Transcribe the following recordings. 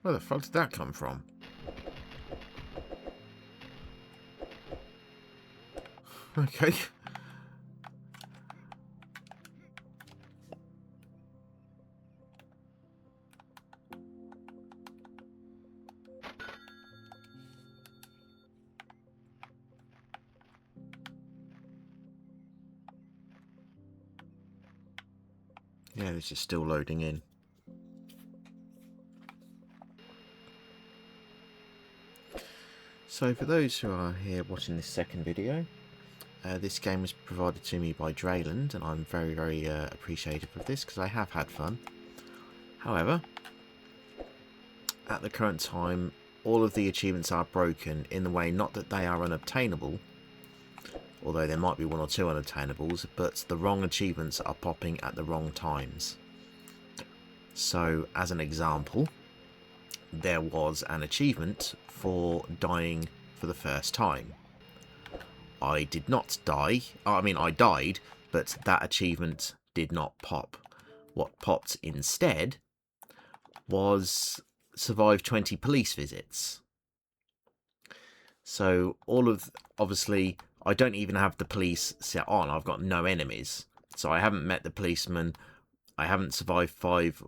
Where the fuck did that come from? Okay. Yeah, this is still loading in. So for those who are here watching this second video, this game was provided to me by Dreland, and I'm very, very appreciative of this because I have had fun. However, at the current time, all of the achievements are broken in the way not that they are unobtainable, although there might be one or two unobtainables, but the wrong achievements are popping at the wrong times. So, as an example, there was an achievement for dying for the first time. I did not die. I mean, I died, but that achievement did not pop. What popped instead was survive 20 police visits. So obviously, I don't even have the police set on. I've got no enemies. So I haven't met the policeman. I haven't survived 5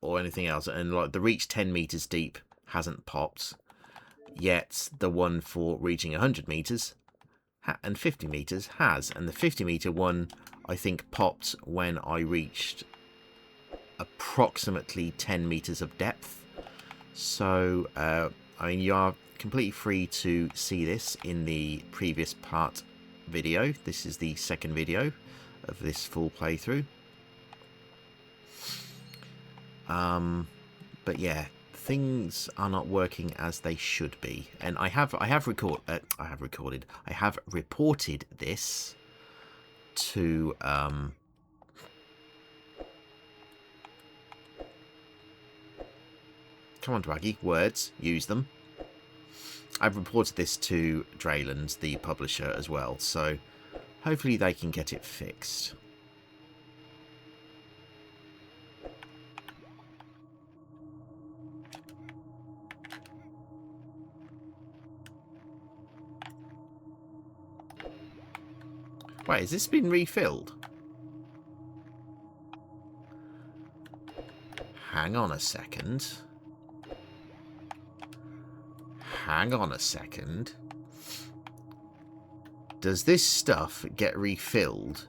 or anything else. And like the reach 10 meters deep hasn't popped. Yet the one for reaching 100 meters and 50 meters has. And the 50 meter one, I think, popped when I reached approximately 10 meters of depth. So, I mean, you are completely free to see this in the previous part video. This is the second video of this full playthrough. But yeah, things are not working as they should be, and I have reported this to come on, Dwaggy, words, use them. I've reported this to Dreland, the publisher, as well, so hopefully they can get it fixed. Wait, has this been refilled? Hang on a second. Hang on a second. Does this stuff get refilled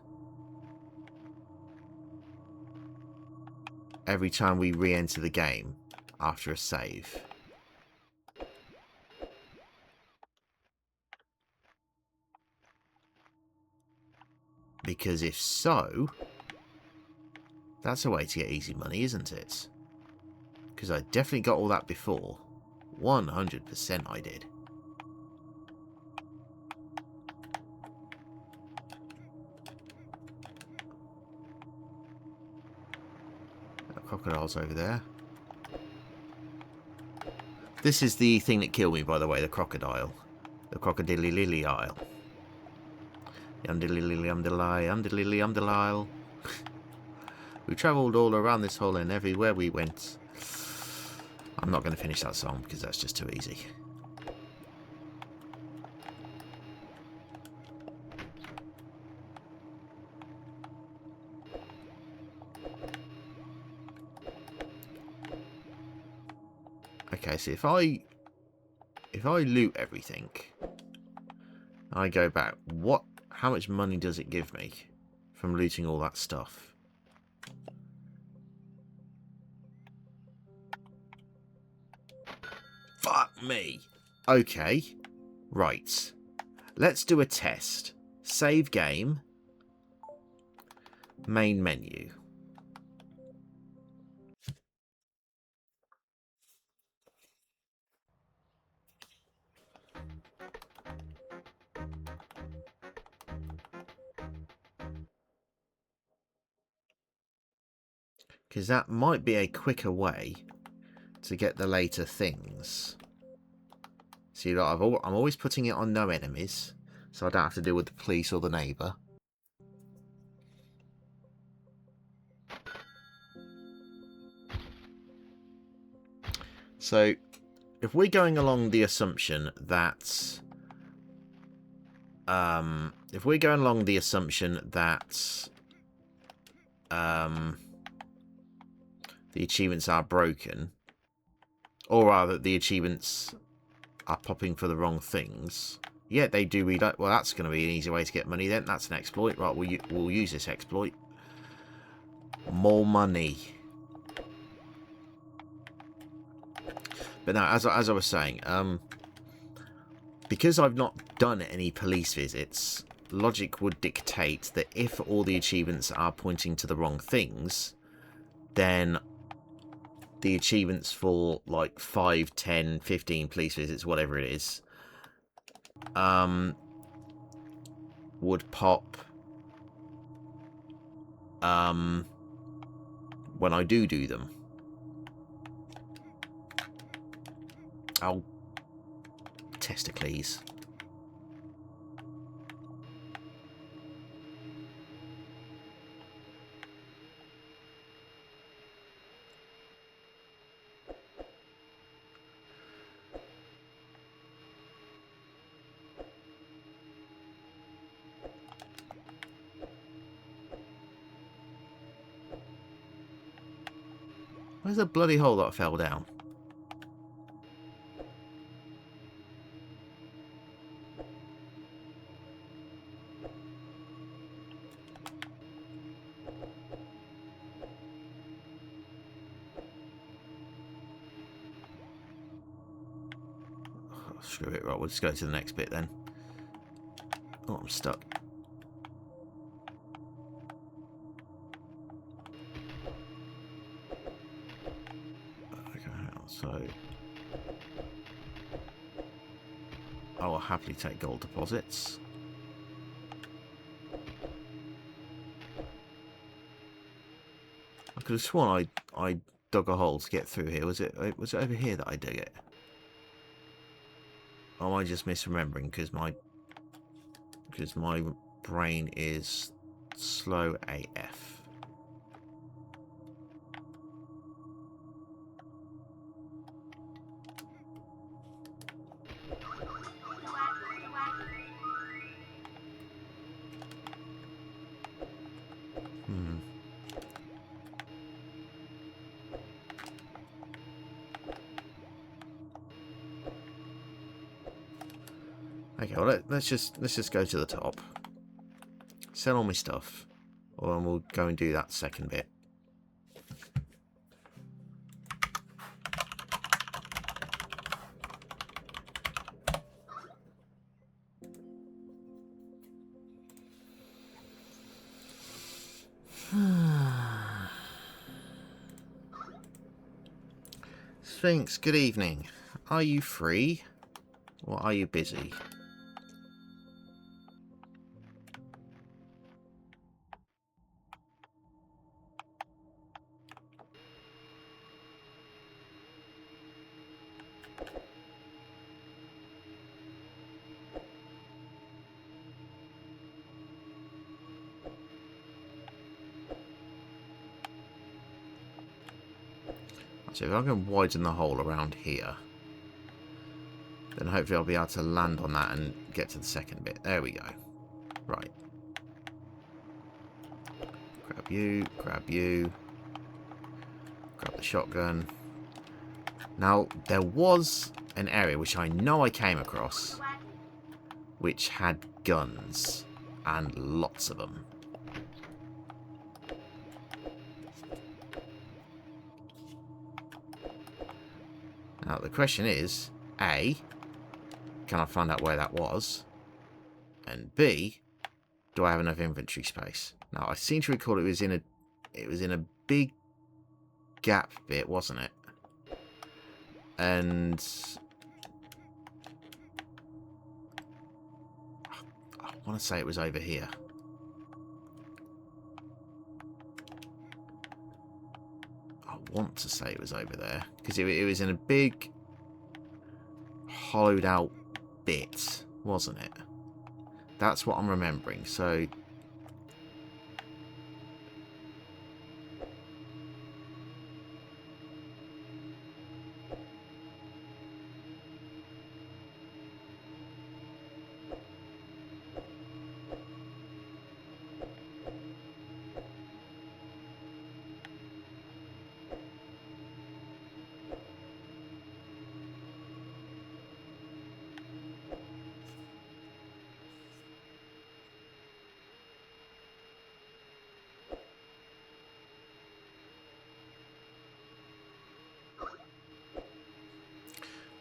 every time we re-enter the game after a save? Because if so, that's a way to get easy money, isn't it? Because I definitely got all that before. 100% I did. Crocodiles over there. This is the thing that killed me, by the way, the crocodile. The crocodilly lily isle. Umdilly. We travelled all around this hole and everywhere we went. I'm not going to finish that song because that's just too easy. Okay, so if I loot everything, I go back, how much money does it give me from looting all that stuff? Fuck me. Okay. Right. Let's do a test. Save game. Main menu. Because that might be a quicker way to get the later things. See, like, I'm always putting it on no enemies, so I don't have to deal with the police or the neighbour. So, if we're going along the assumption that... if we're going along the assumption that... the achievements are broken, or rather, the achievements are popping for the wrong things... Yeah, they do read out. Well, that's going to be an easy way to get money then. That's an exploit. Right, we'll use this exploit. More money. But now, as I was saying, because I've not done any police visits, logic would dictate that if all the achievements are pointing to the wrong things, then the achievements for like 5, 10, 15 police visits, whatever it is, would pop when I do them. Oh, testicles. Where's the bloody hole that fell down? Oh, screw it, right, we'll just go to the next bit then. Oh, I'm stuck. So I will happily take gold deposits. I could have sworn I dug a hole to get through here. Was it over here that I dug it? Or am I just misremembering because my brain is slow AF? Okay, well let's just go to the top. Sell all my stuff, or then we'll go and do that second bit. Sphinx, good evening. Are you free, or are you busy? So if I can widen the hole around here, then hopefully I'll be able to land on that and get to the second bit. There we go. Right. Grab you, grab you. Grab the shotgun. Now, there was an area which I know I came across, which had guns, and lots of them. Now, the question is, A, can I find out where that was? And B, do I have enough inventory space? Now, I seem to recall it was in a big gap bit, wasn't it? And I want to say it was over here. I want to say it was over there because it was in a big hollowed out bit, wasn't it? That's what I'm remembering. So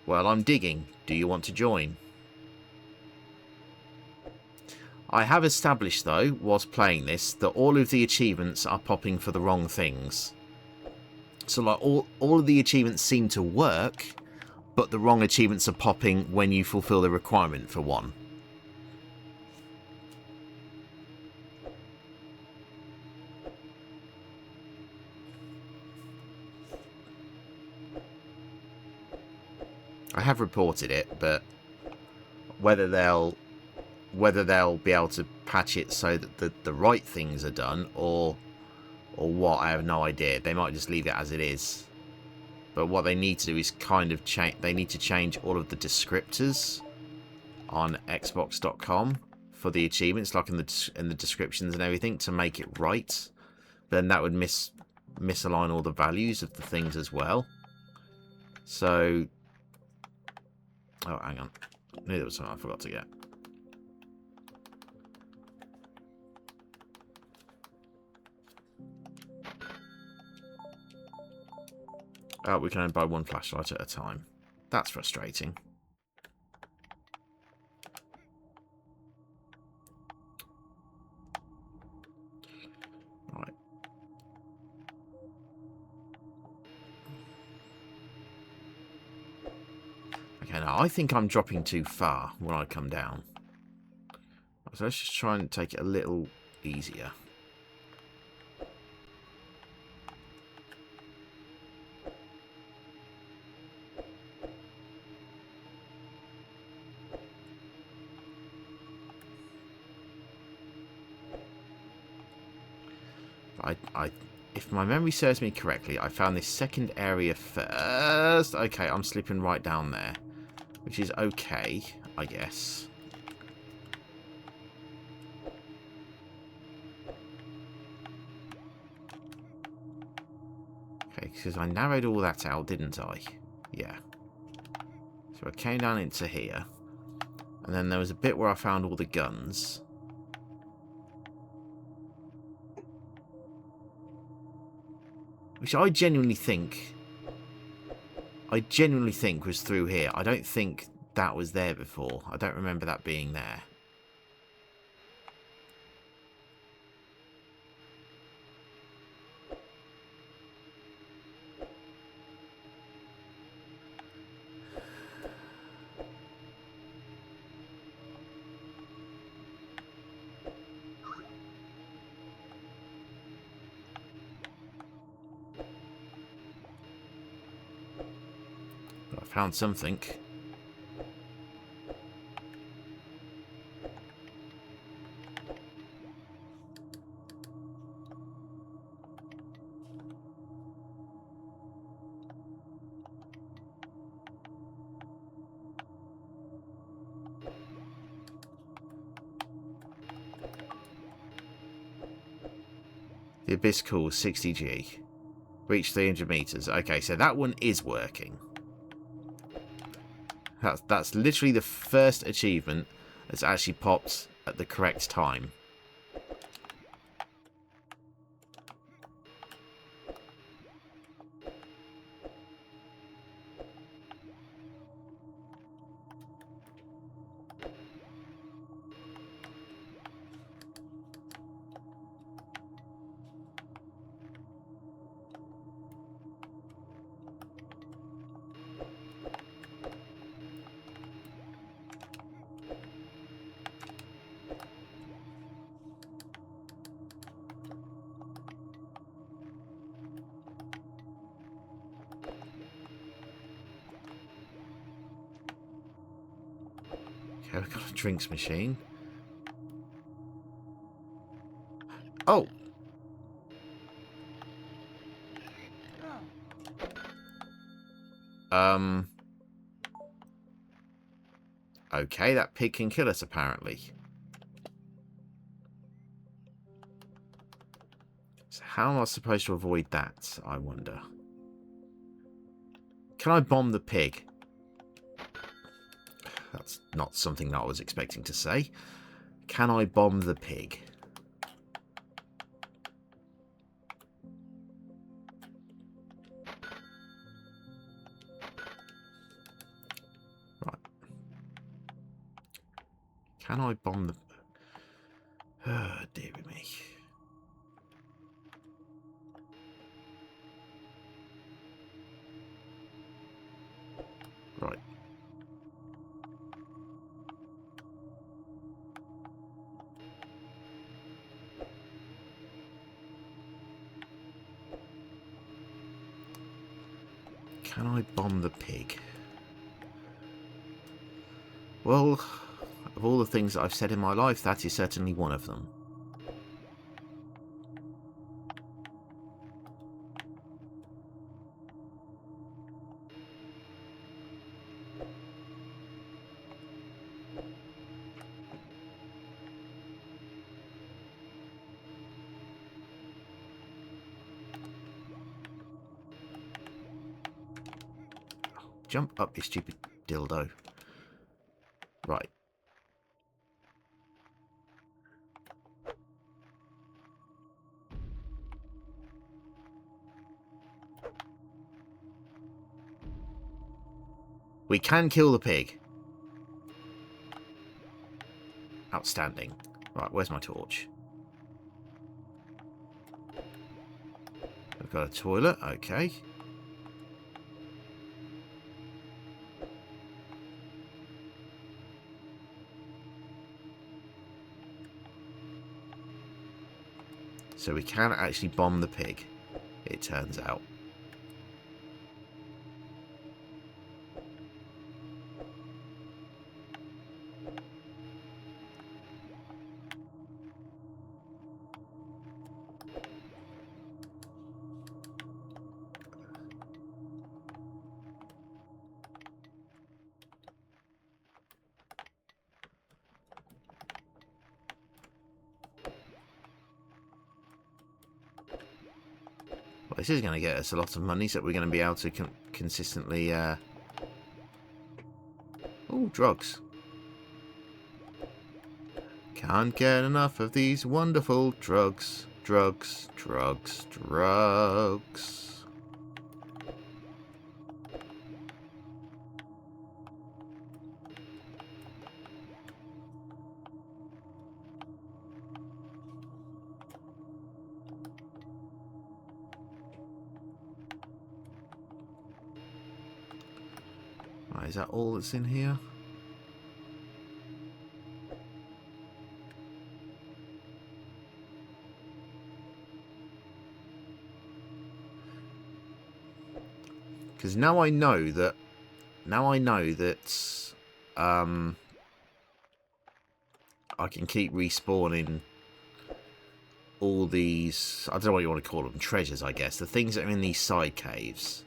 Well, I'm digging. Do you want to join? I have established, though, whilst playing this, that all of the achievements are popping for the wrong things. So, like, all of the achievements seem to work, but the wrong achievements are popping when you fulfill the requirement for one. I have reported it, but whether they'll be able to patch it so that the right things are done, or what, I have no idea. They might just leave it as it is. But what they need to do is kind of change. They need to change all of the descriptors on Xbox.com for the achievements, like in the descriptions and everything, to make it right. Then that would misalign all the values of the things as well. So, oh, hang on, I knew there was something I forgot to get. Oh, we can only buy one flashlight at a time. That's frustrating. Right. Okay, now I think I'm dropping too far when I come down. So let's just try and take it a little easier. If my memory serves me correctly, I found this second area first. Okay, I'm slipping right down there, which is okay, I guess. Okay, because I narrowed all that out, didn't I? Yeah. So I came down into here, and then there was a bit where I found all the guns. Which I genuinely think was through here. I don't think that was there before. I don't remember that being there. But I found something. The Abyss Call 60G. Reach 300 meters. Okay, so that one is working. That's literally the first achievement that's actually popped at the correct time. Okay, we've got a drinks machine. Oh! Okay, that pig can kill us, apparently. So how am I supposed to avoid that, I wonder? Can I bomb the pig? That's not something that I was expecting to say. Can I bomb the pig? Can I bomb the... Oh, dear me. Right. Can I bomb the pig? Well, of all the things that I've said in my life, that is certainly one of them. Jump up, you stupid dildo. Right. We can kill the pig. Outstanding. Right, where's my torch? We've got a toilet, okay. So we can actually bomb the pig, it turns out. Well, this is going to get us a lot of money, so we're going to be able to consistently... Oh, drugs. Can't get enough of these wonderful drugs. Drugs, drugs, drugs. Right, is that all that's in here? Because now I know that I can keep respawning all these, I don't know what you want to call them, treasures, I guess. The things that are in these side caves,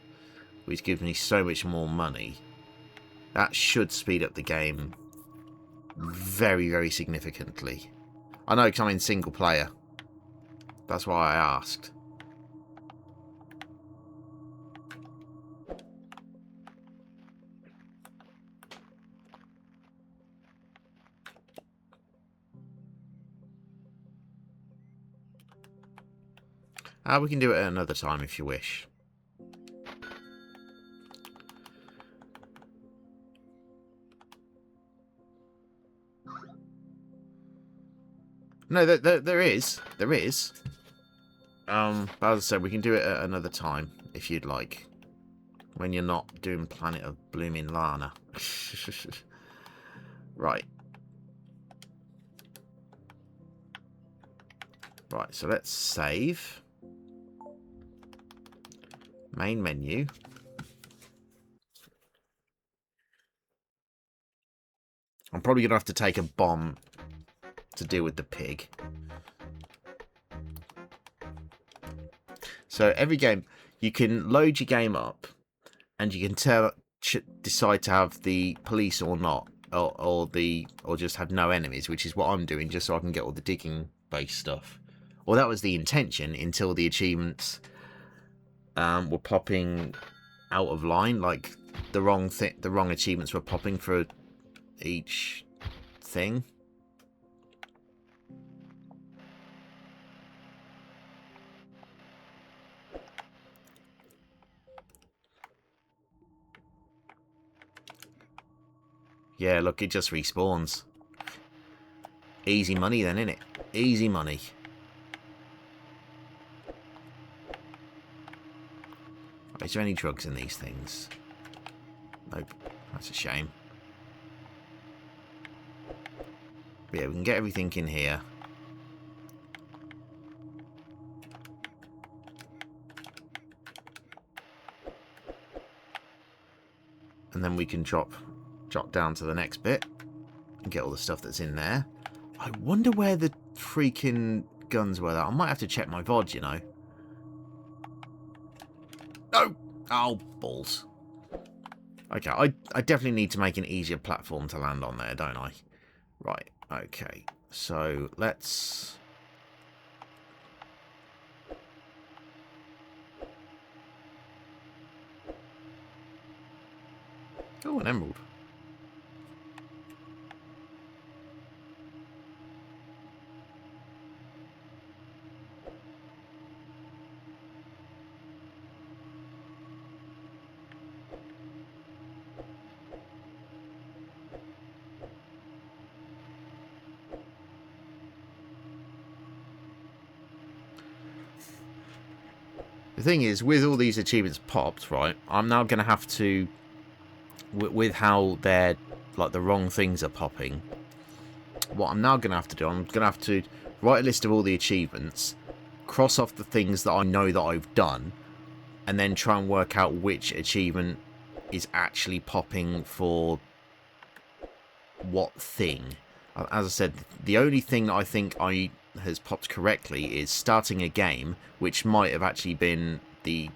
which give me so much more money. That should speed up the game very, very significantly. I know, because I'm in single player. That's why I asked. We can do it at another time if you wish. No, there is. There is. But as I said, we can do it at another time if you'd like. When you're not doing Planet of Blooming Lana. Right. Right, so let's save. Main menu. I'm probably going to have to take a bomb to deal with the pig. So every game, you can load your game up and you can decide to have the police or not, or just have no enemies, which is what I'm doing, just so I can get all the digging based stuff. Well, that was the intention until the achievements were popping out of line, like the wrong achievements were popping for each thing. Yeah, look, it just respawns. Easy money then, innit? Easy money. Is there any drugs in these things? Nope. That's a shame. But yeah, we can get everything in here. And then we can drop down to the next bit and get all the stuff that's in there. I wonder where the freaking guns were. I might have to check my VOD, you know. No! Oh, balls. Okay, I definitely need to make an easier platform to land on there, don't I? Right, okay. So, let's... Oh, an emerald. The thing is, with all these achievements popped, right, I'm now going to have to, with how they're, like, the wrong things are popping, what I'm now going to have to do, I'm going to have to write a list of all the achievements, cross off the things that I know that I've done, and then try and work out which achievement is actually popping for what thing. As I said, the only thing that I think has popped correctly is starting a game, which might have actually been the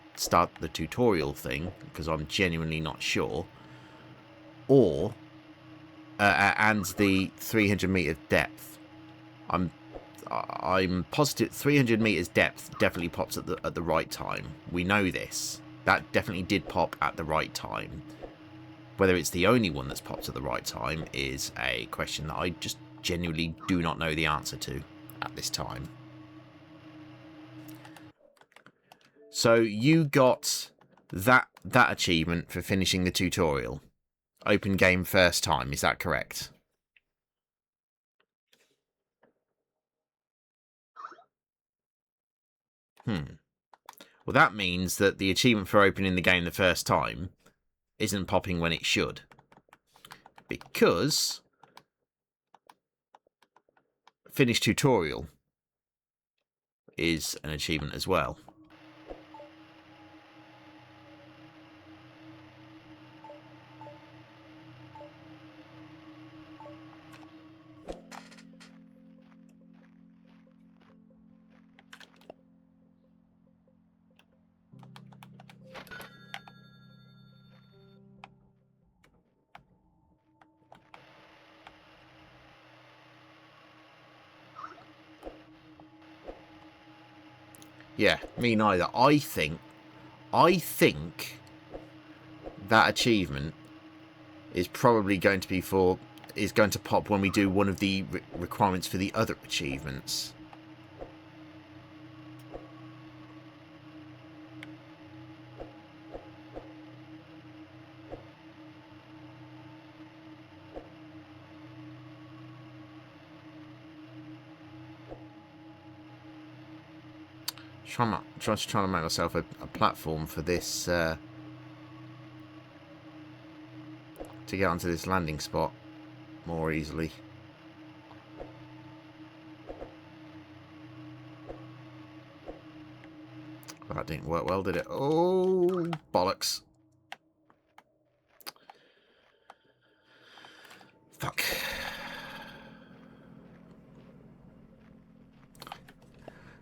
tutorial thing, because I'm genuinely not sure, or and the 300 meter depth. I'm positive 300 meters depth definitely pops at the right time. We know this. That definitely did pop at the right time. Whether it's the only one that's popped at the right time is a question that I just genuinely do not know the answer to at this time. So you got that achievement for finishing the tutorial. Open game first time, is that correct? Well, that means that the achievement for opening the game the first time isn't popping when it should. Because finish tutorial is an achievement as well. Yeah, me neither. I think that achievement is probably going to be going to pop when we do one of the requirements for the other achievements. Just trying to make myself a platform for this to get onto this landing spot more easily. That didn't work well, did it? Oh, bollocks. Fuck.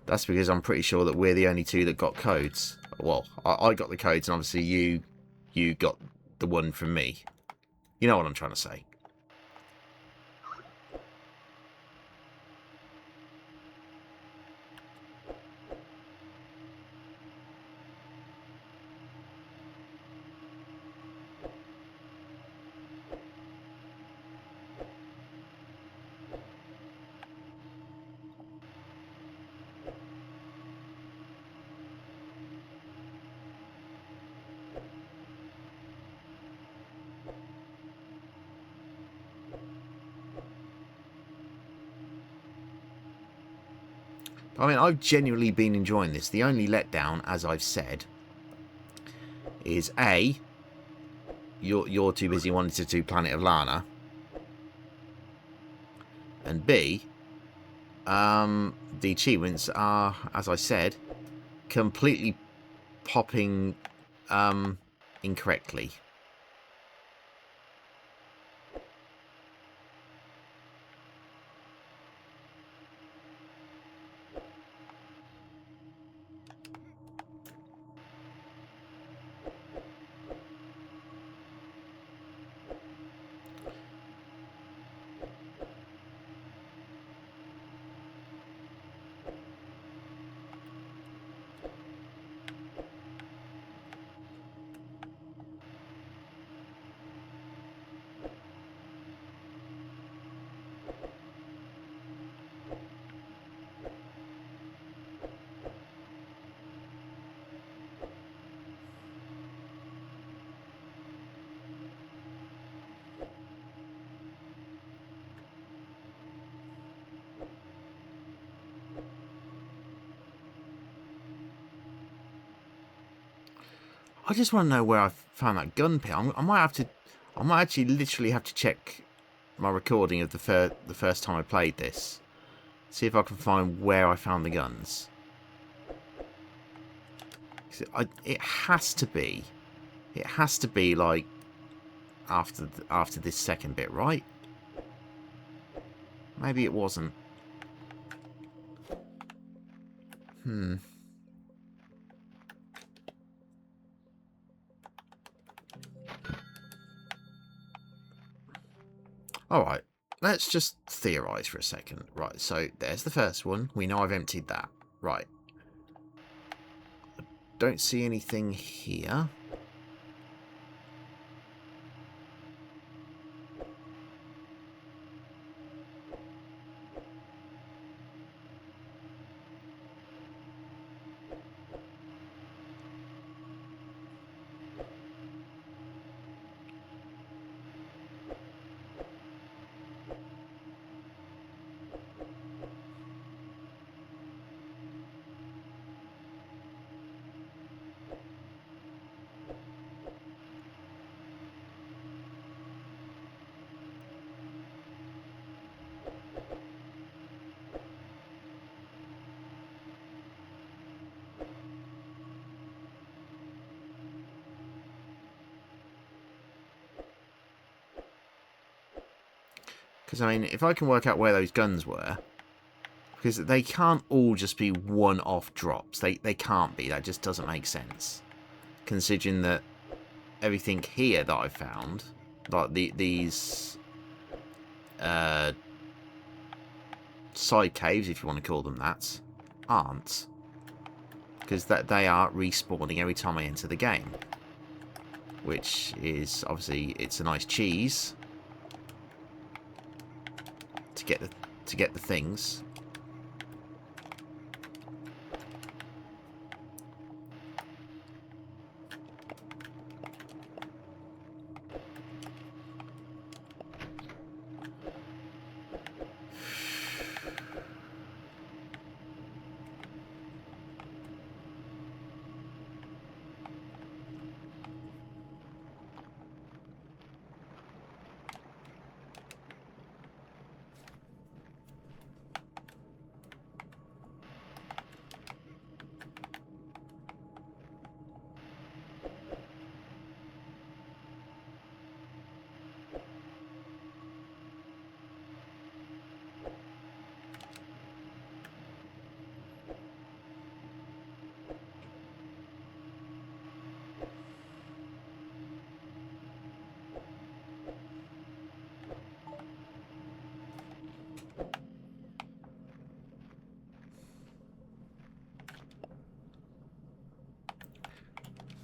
That's because I'm pretty sure that we're the only two that got codes. Well, I got the codes, and obviously you got the one from me. You know what I'm trying to say. I mean, I've genuinely been enjoying this. The only letdown, as I've said, is A, you're too busy wanting to do Planet of Lana, and B, the achievements are, as I said, completely popping incorrectly. I just want to know where I found that gun pit. I might have to. I might actually literally have to check my recording of the first time I played this. See if I can find where I found the guns. It has to be. It has to be like after this second bit, right? Maybe it wasn't. Alright, let's just theorise for a second. Right, so there's the first one. We know I've emptied that. Right. Don't see anything here. Because, I mean, if I can work out where those guns were... Because they can't all just be one-off drops. They can't be. That just doesn't make sense. Considering that everything here that I've found... Like, these... side caves, if you want to call them that... aren't. Because they are respawning every time I enter the game. Which is, obviously, it's a nice cheese... to get the things.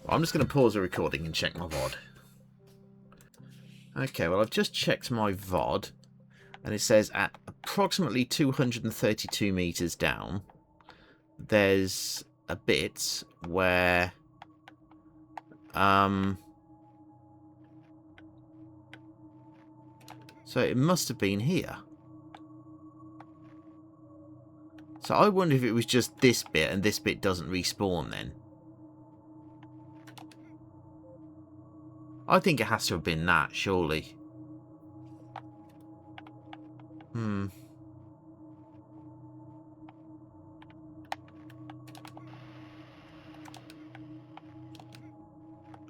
I'm just going to pause the recording and check my VOD. Okay, well, I've just checked my VOD, and it says at approximately 232 meters down, there's a bit where, so it must have been here. So I wonder if it was just this bit and this bit doesn't respawn then. I think it has to have been that, surely.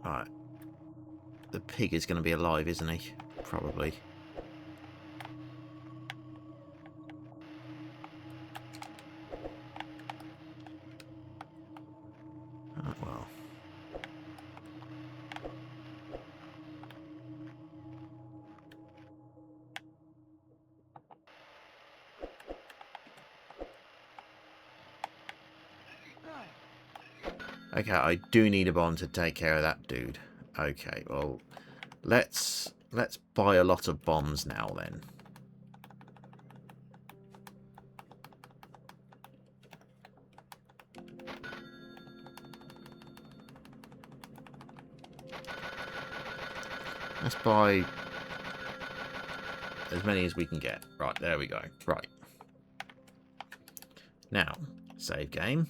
Right. The pig is going to be alive, isn't he? Probably. Oh, well. Okay, I do need a bomb to take care of that dude. Okay, well, let's buy a lot of bombs now then. Let's buy as many as we can get. Right, there we go. Right. Now, save game.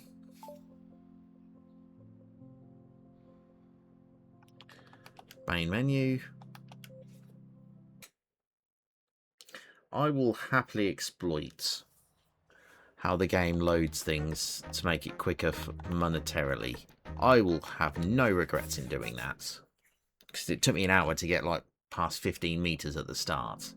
Main menu. I will happily exploit how the game loads things to make it quicker monetarily. I will have no regrets in doing that. Because it took me an hour to get like past 15 meters at the start.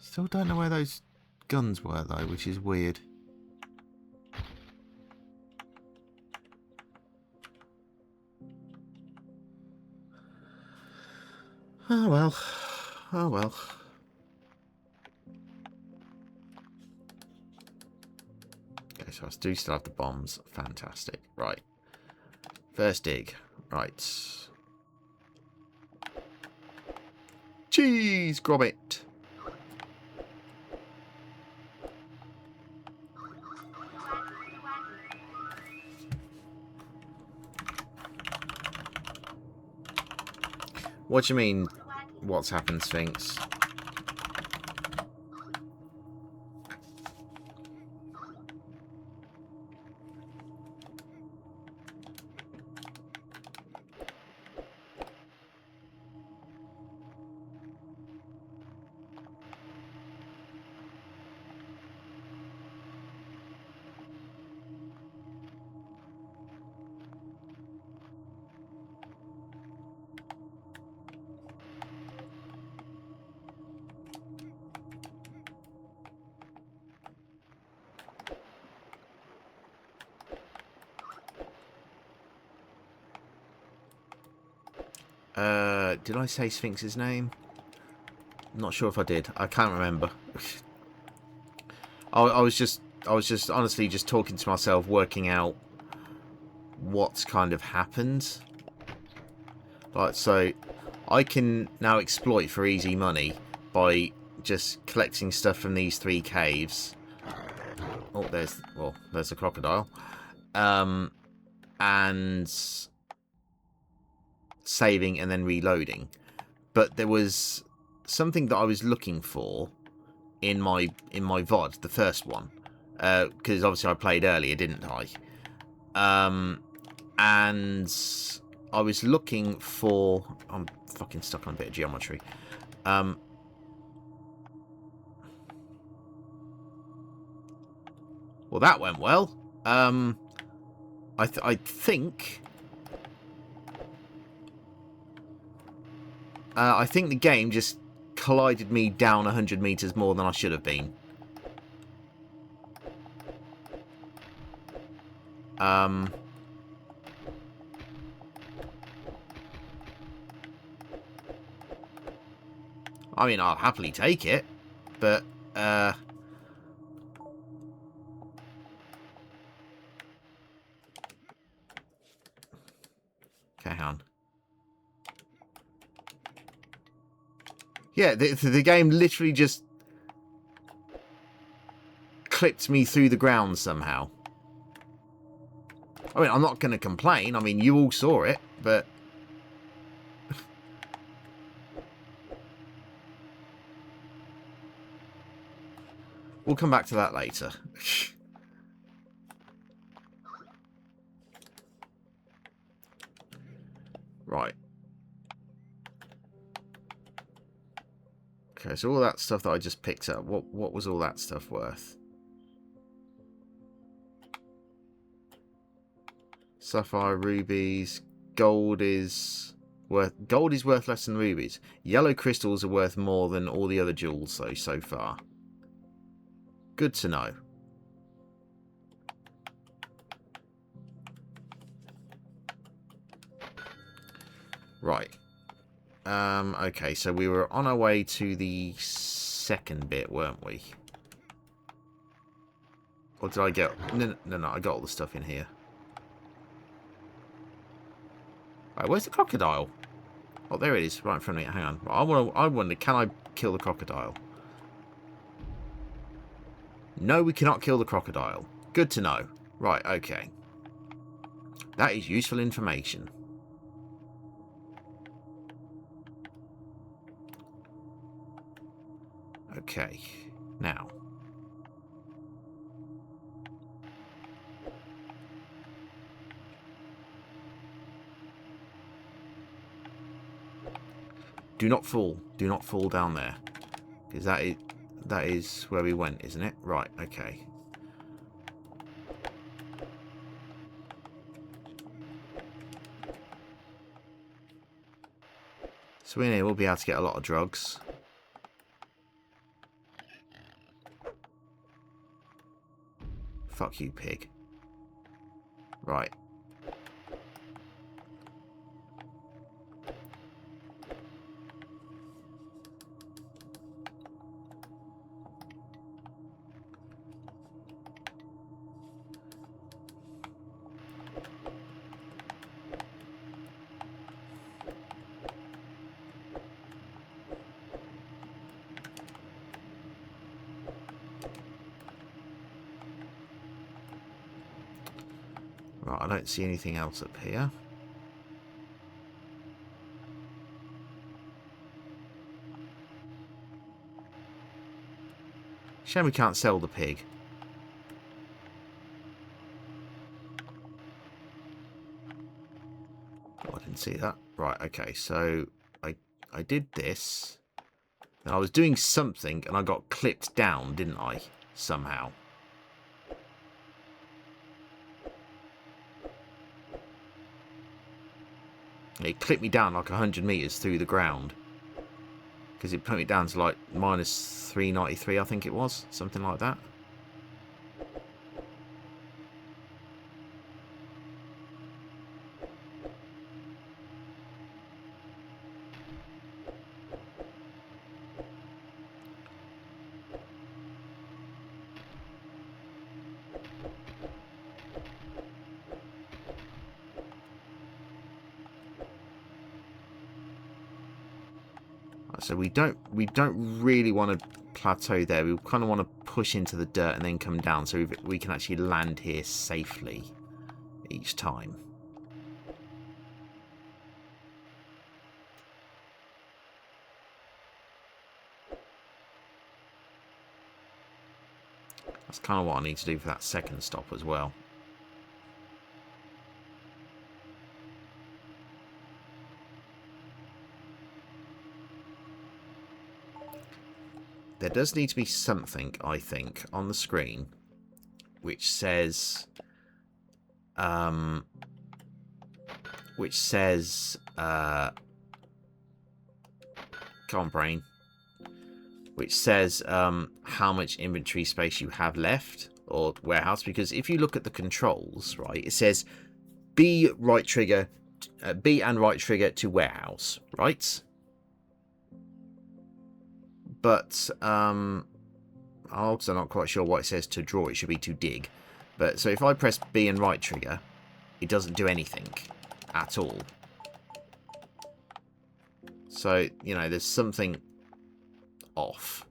Still don't know where those guns were though, which is weird. Oh well. Oh well. Okay, so I do still have the bombs. Fantastic. Right. First dig. Right. Cheese! Grab it! What do you mean, what's happened, Sphinx? Did I say Sphinx's name? I'm not sure if I did. I can't remember. I was just honestly just talking to myself, working out what's kind of happened. Right, so I can now exploit for easy money by just collecting stuff from these 3 caves. Oh, there's a crocodile. And saving and then reloading. But there was something that I was looking for in my VOD, the first one, because obviously I played earlier, didn't I? And I was looking for... I'm fucking stuck on a bit of geometry. Well, that went well. I think... I think the game just collided me down 100 meters more than I should have been. I mean, I'll happily take it, but okay, hang on. Yeah, the game literally just clipped me through the ground somehow. I mean, I'm not going to complain. I mean, you all saw it, but... we'll come back to that later. Right. Okay, so all that stuff that I just picked up, what was all that stuff worth? Sapphire, rubies, gold is worth less than rubies. Yellow crystals are worth more than all the other jewels though so far. Good to know. Right. Okay, so we were on our way to the second bit, weren't we? Or did I get... No, I got all the stuff in here. Right, where's the crocodile? Oh, there it is, right in front of me. Hang on. I wonder, can I kill the crocodile? No, we cannot kill the crocodile. Good to know. Right, okay. That is useful information. Okay, now. Do not fall. Do not fall down there. Because that is where we went, isn't it? Right, okay. So in here we'll be able to get a lot of drugs. Fuck you, pig. Right. Right, I don't see anything else up here. Shame we can't sell the pig. Oh, I didn't see that. Right, okay, so I did this. And I was doing something and I got clipped down, didn't I? Somehow. It clipped me down like 100 meters through the ground. Because it put me down to like minus 393, I think it was. Something like that. So we don't really want to plateau there. We kind of want to push into the dirt and then come down so we can actually land here safely each time. That's kind of what I need to do for that second stop as well. There does need to be something, I think, on the screen which says come on, brain, which says how much inventory space you have left, or warehouse, because if you look at the controls, right, it says B and right trigger to warehouse, right? But I'm also not quite sure what it says to draw. It should be to dig. But so if I press B and right trigger, it doesn't do anything at all. So, you know, there's something off.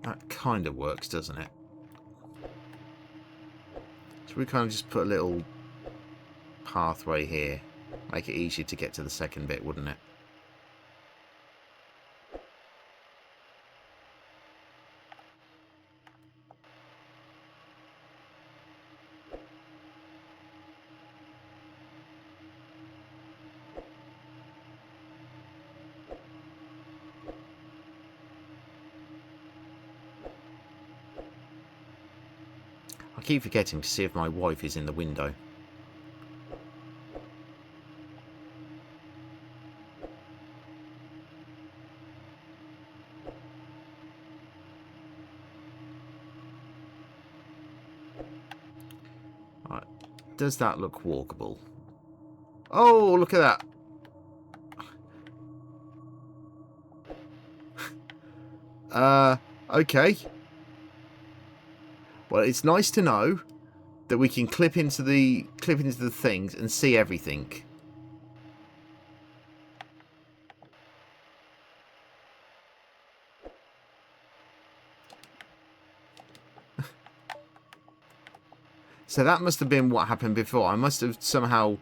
That kind of works, doesn't it? So we kind of just put a little pathway here. Make it easier to get to the second bit, wouldn't it? I keep forgetting to see if my wife is in the window. Right. Does that look walkable? Oh, look at that. Okay. Well, it's nice to know that we can clip into the things and see everything. So that must have been what happened before. I must have somehow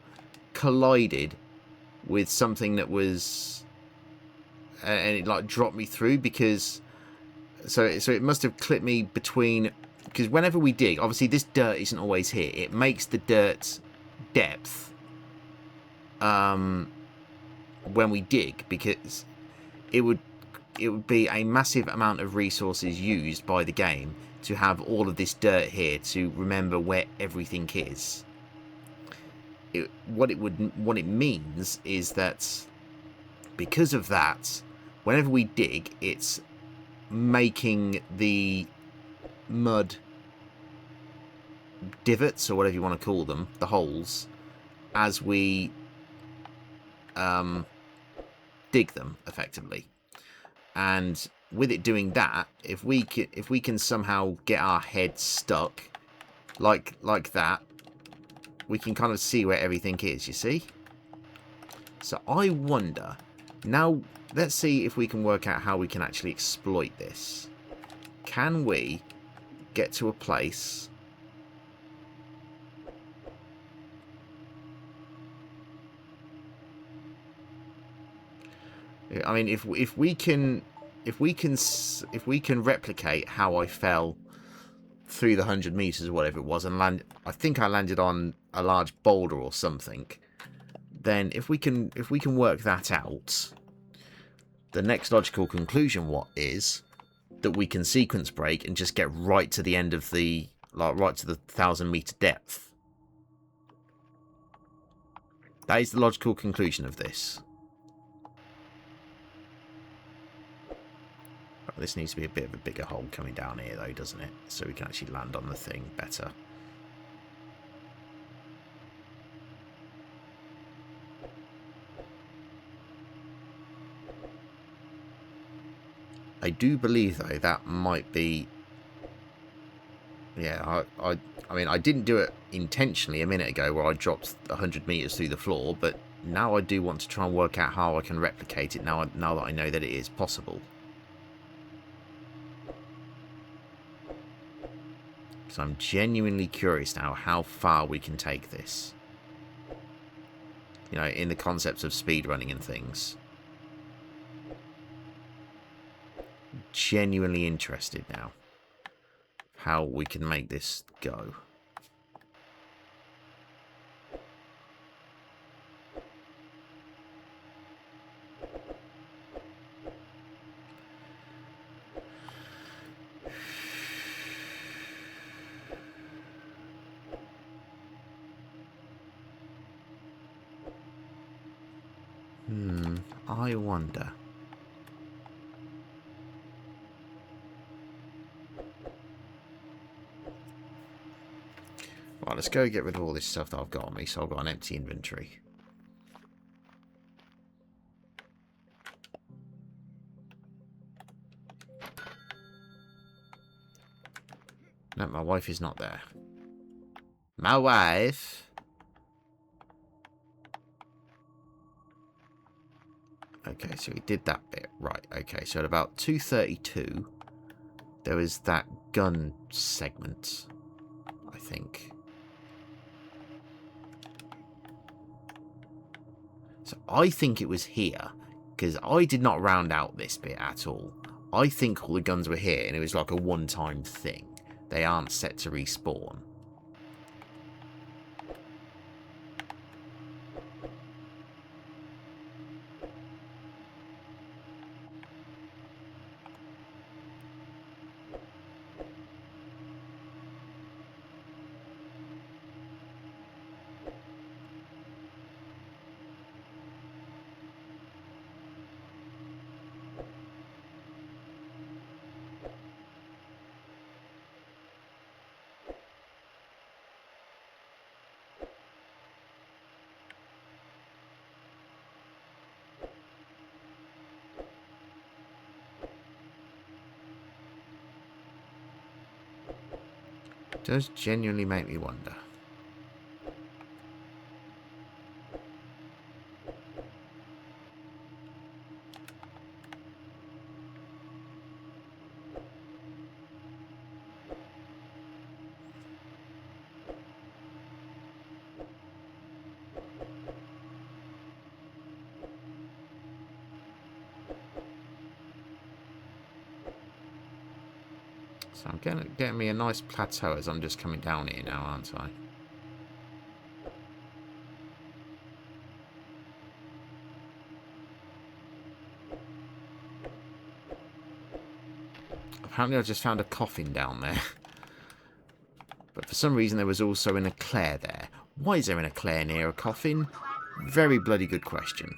collided with something that was, and it like dropped me through, because so it must have clipped me between, because whenever we dig, obviously this dirt isn't always here. It makes the dirt depth when we dig, because it would be a massive amount of resources used by the game to have all of this dirt here to remember where everything is. What it means is that because of that, whenever we dig, it's making the mud divots, or whatever you want to call them, the holes, as we dig them effectively. And with it doing that, if we can somehow get our head stuck like that, we can kind of see where everything is, you see? So I wonder, now let's see if we can work out how we can actually exploit this. Can we get to a place I mean, if we can replicate how I fell through the 100 meters or whatever it was, and I think I landed on a large boulder or something. Then if we can work that out, the next logical conclusion is that we can sequence break and just get right to the end of the, like, right to the 1,000-meter depth. That is the logical conclusion of this. This needs to be a bit of a bigger hole coming down here, though, doesn't it? So we can actually land on the thing better. I do believe, though, that might be... Yeah, I mean, I didn't do it intentionally a minute ago where I dropped 100 meters through the floor, but now I do want to try and work out how I can replicate it now that I know that it is possible. So I'm genuinely curious now how far we can take this. You know, in the concepts of speedrunning and things. Genuinely interested now how we can make this go. I wonder. Right, let's go get rid of all this stuff that I've got on me, so I've got an empty inventory. No, my wife is not there. My wife... Okay, so we did that bit. Right, okay, so at about 2:32, there was that gun segment, I think. So I think it was here, because I did not round out this bit at all. I think all the guns were here, and it was like a one-time thing. They aren't set to respawn. It does genuinely make me wonder. So I'm getting me a nice plateau as I'm just coming down here now, aren't I? Apparently I just found a coffin down there. But for some reason there was also an eclair there. Why is there an eclair near a coffin? Very bloody good question.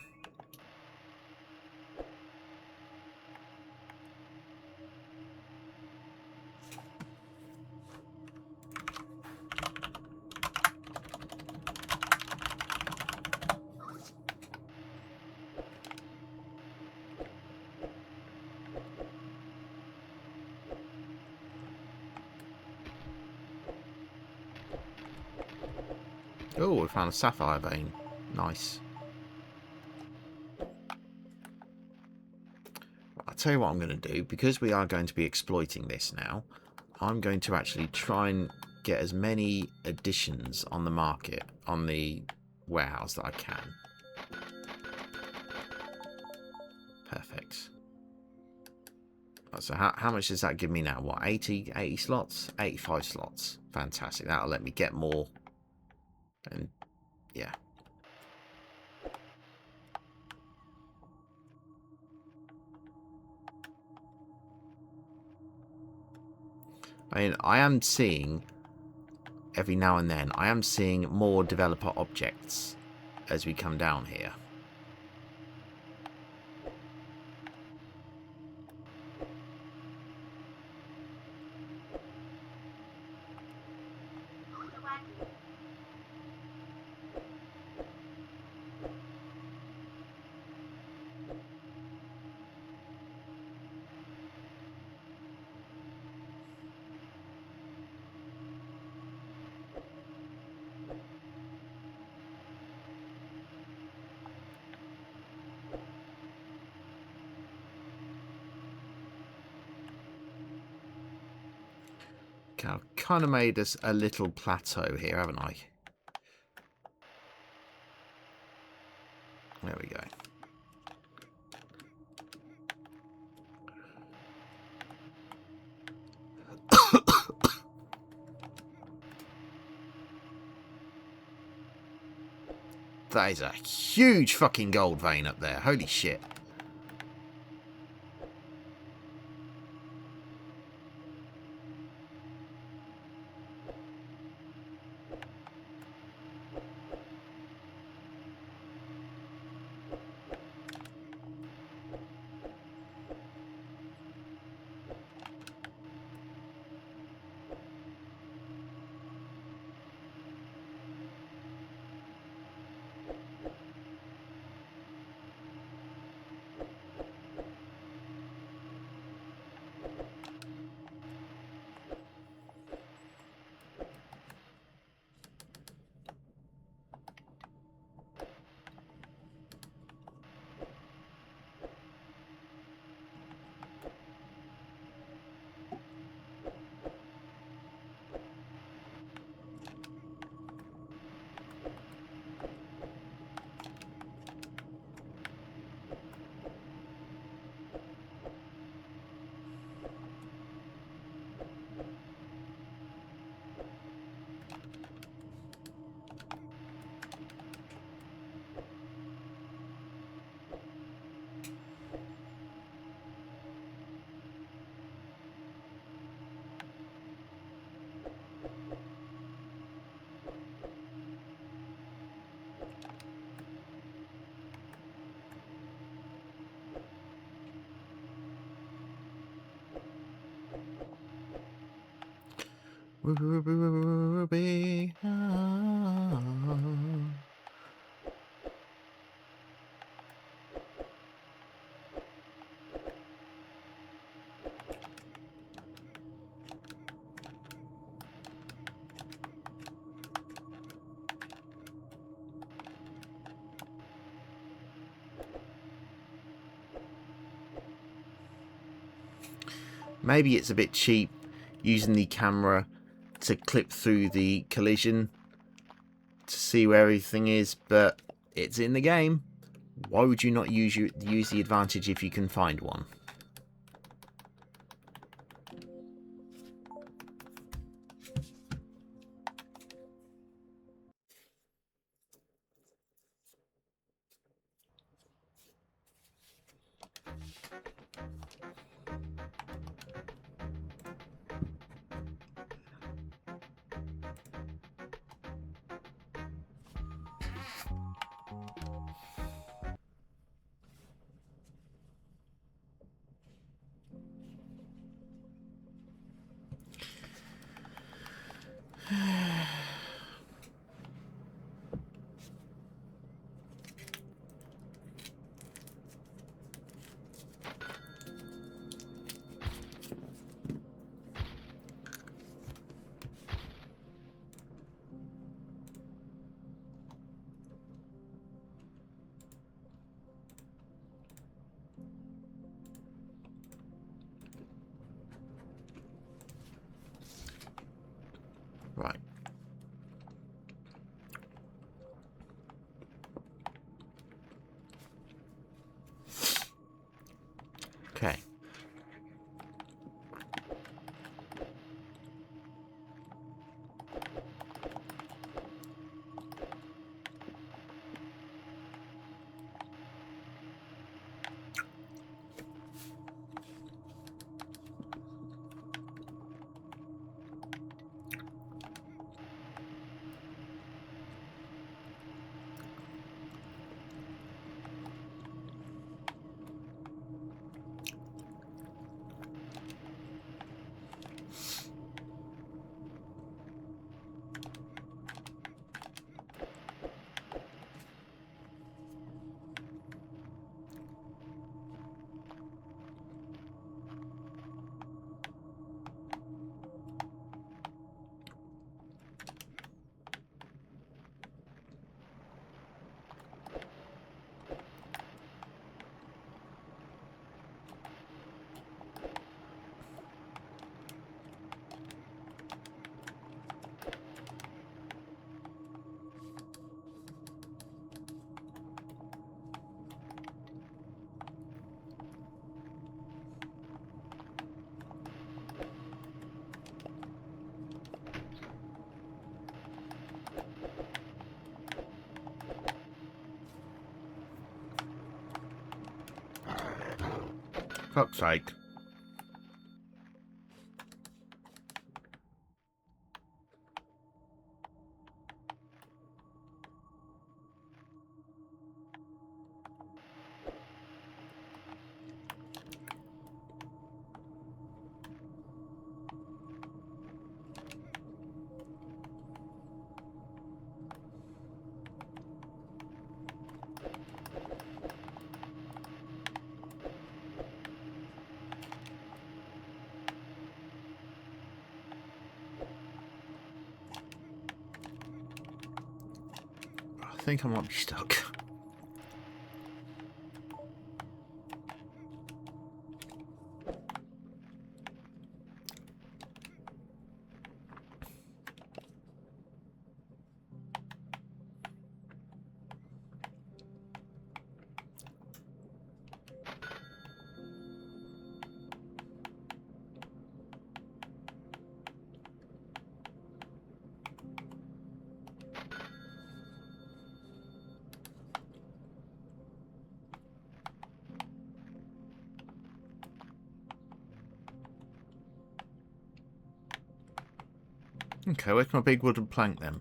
Oh, we found a sapphire vein. Nice. I'll tell you what I'm going to do. Because we are going to be exploiting this now, I'm going to actually try and get as many additions on the market, on the warehouse that I can. Perfect. So how much does that give me now? What, 80 slots? 85 slots. Fantastic. That'll let me get more. And yeah. I mean, I am seeing, every now and then, I am seeing more developer objects as we come down here. Okay, I've kind of made us a little plateau here, haven't I? There we go. That is a huge fucking gold vein up there. Holy shit. Ruby. Maybe it's a bit cheap using the camera to clip through the collision to see where everything is, but it's in the game. Why would you not use the advantage if you can find one? Right. Okay. Fuck's sake. I think I might be stuck. Okay, where's my big wooden plank then?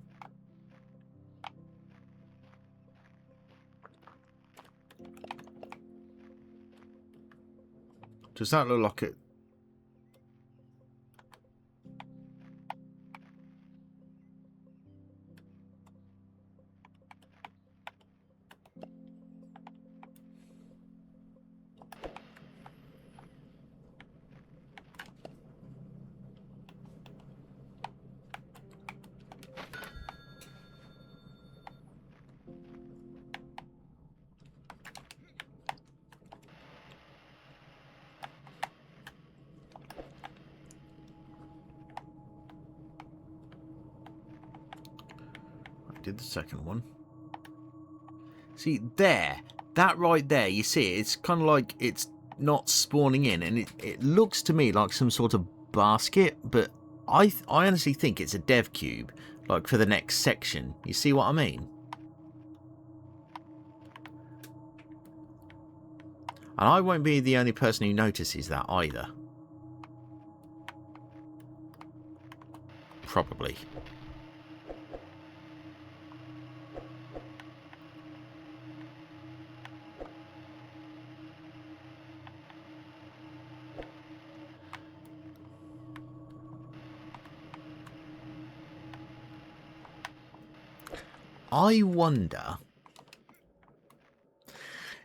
Does that look like it? did the second one. See, there. That right there, you see, it's kind of like it's not spawning in. And it looks to me like some sort of basket. But I honestly think it's a dev cube. Like for the next section. You see what I mean? And I won't be the only person who notices that either. Probably. I wonder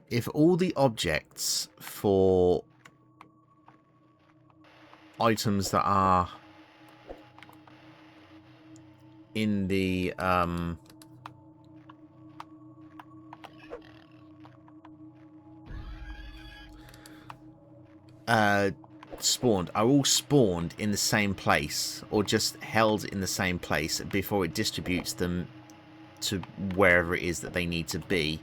if all the objects for items that are in the spawned are all spawned in the same place or just held in the same place before it distributes them to wherever it is that they need to be.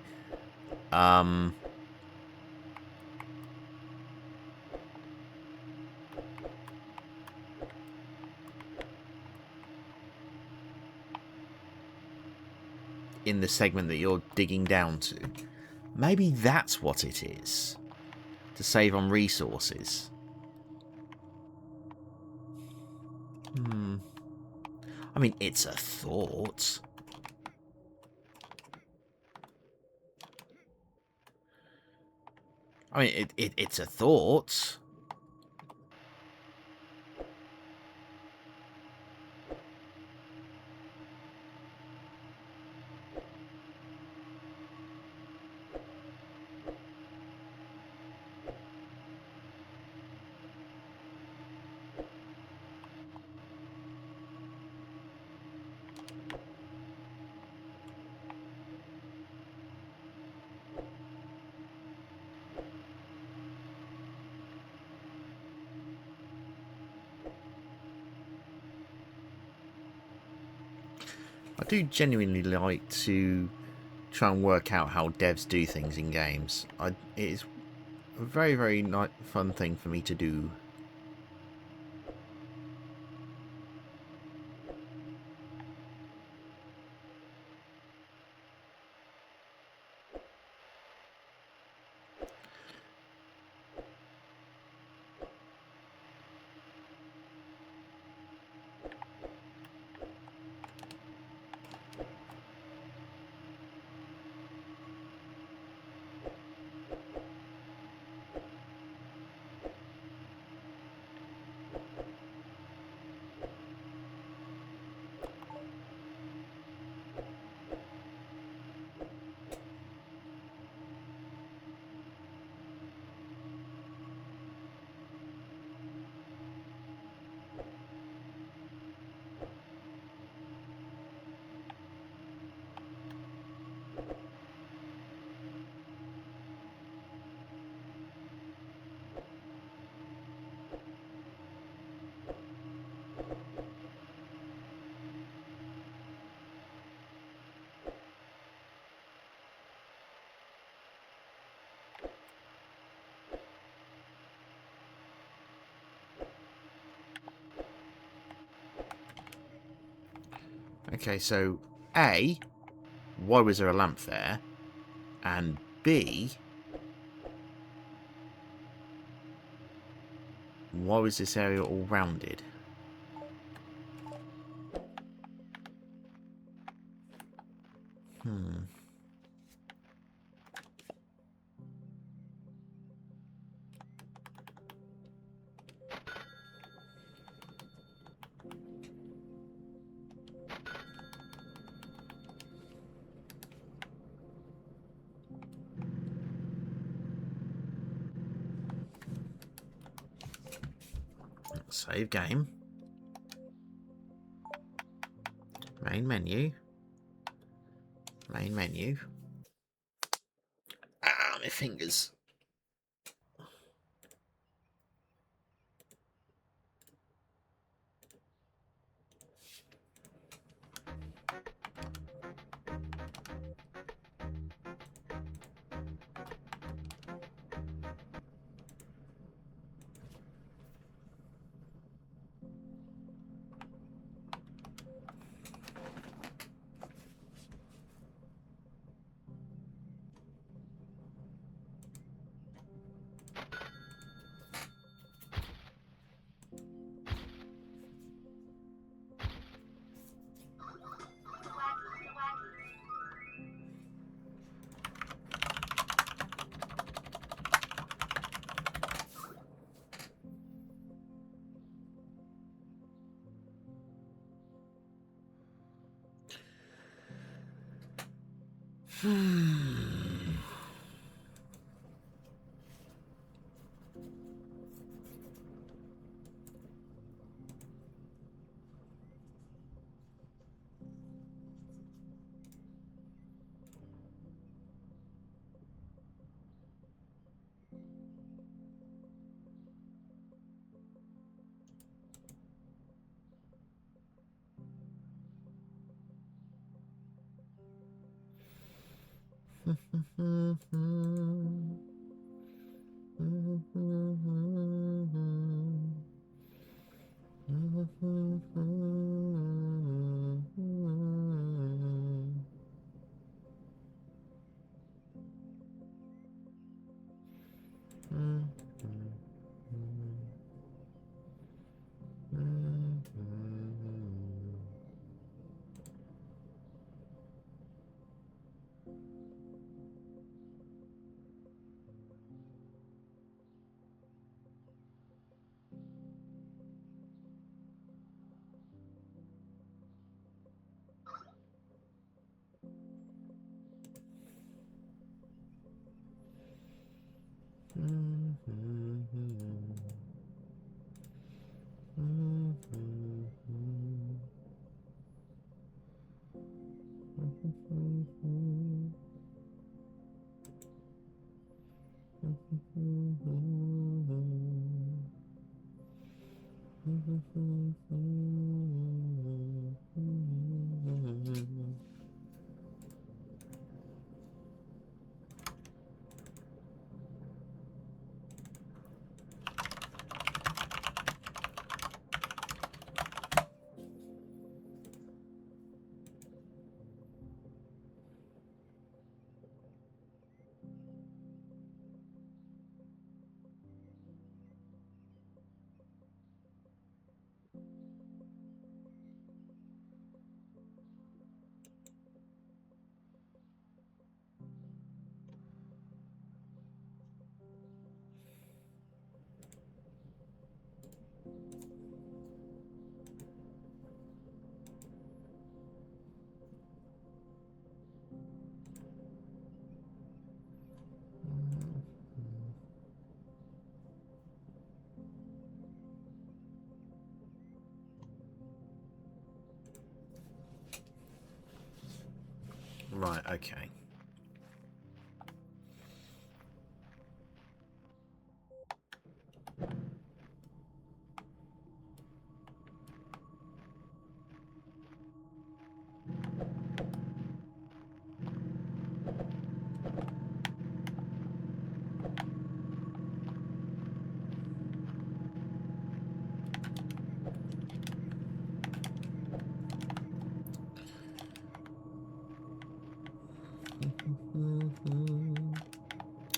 In the segment that you're digging down to. Maybe that's what it is. To save on resources. I mean, it's a thought. I mean, it's a thought. I do genuinely like to try and work out how devs do things in games. It is a very, very fun thing for me to do. Okay, so A, why was there a lamp there? And B, why was this area all rounded? Save game. Main menu. Main menu. Ah, my fingers. Right, okay.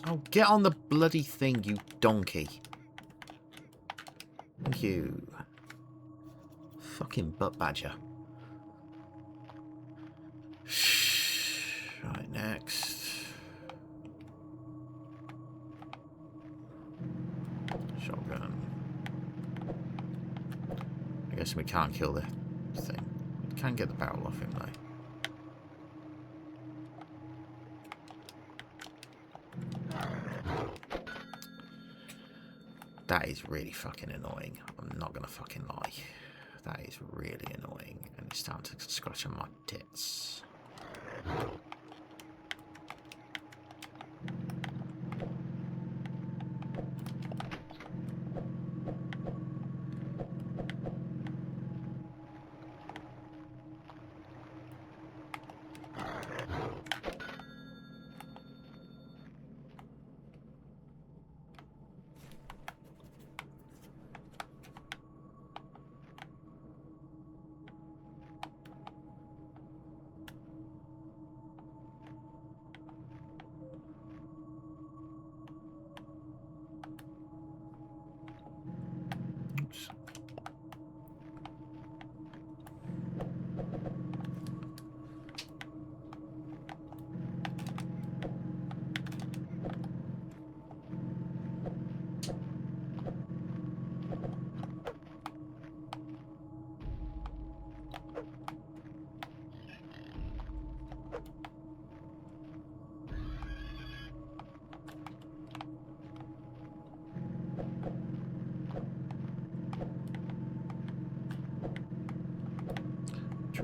Oh, get on the bloody thing, you donkey. Thank you. Fucking butt badger. Right, next. Shotgun. I guess we can't kill the thing. We can get the barrel off him, though. That is really fucking annoying. I'm not gonna fucking lie. That is really annoying. And it's starting to scratch on my tits. Oops.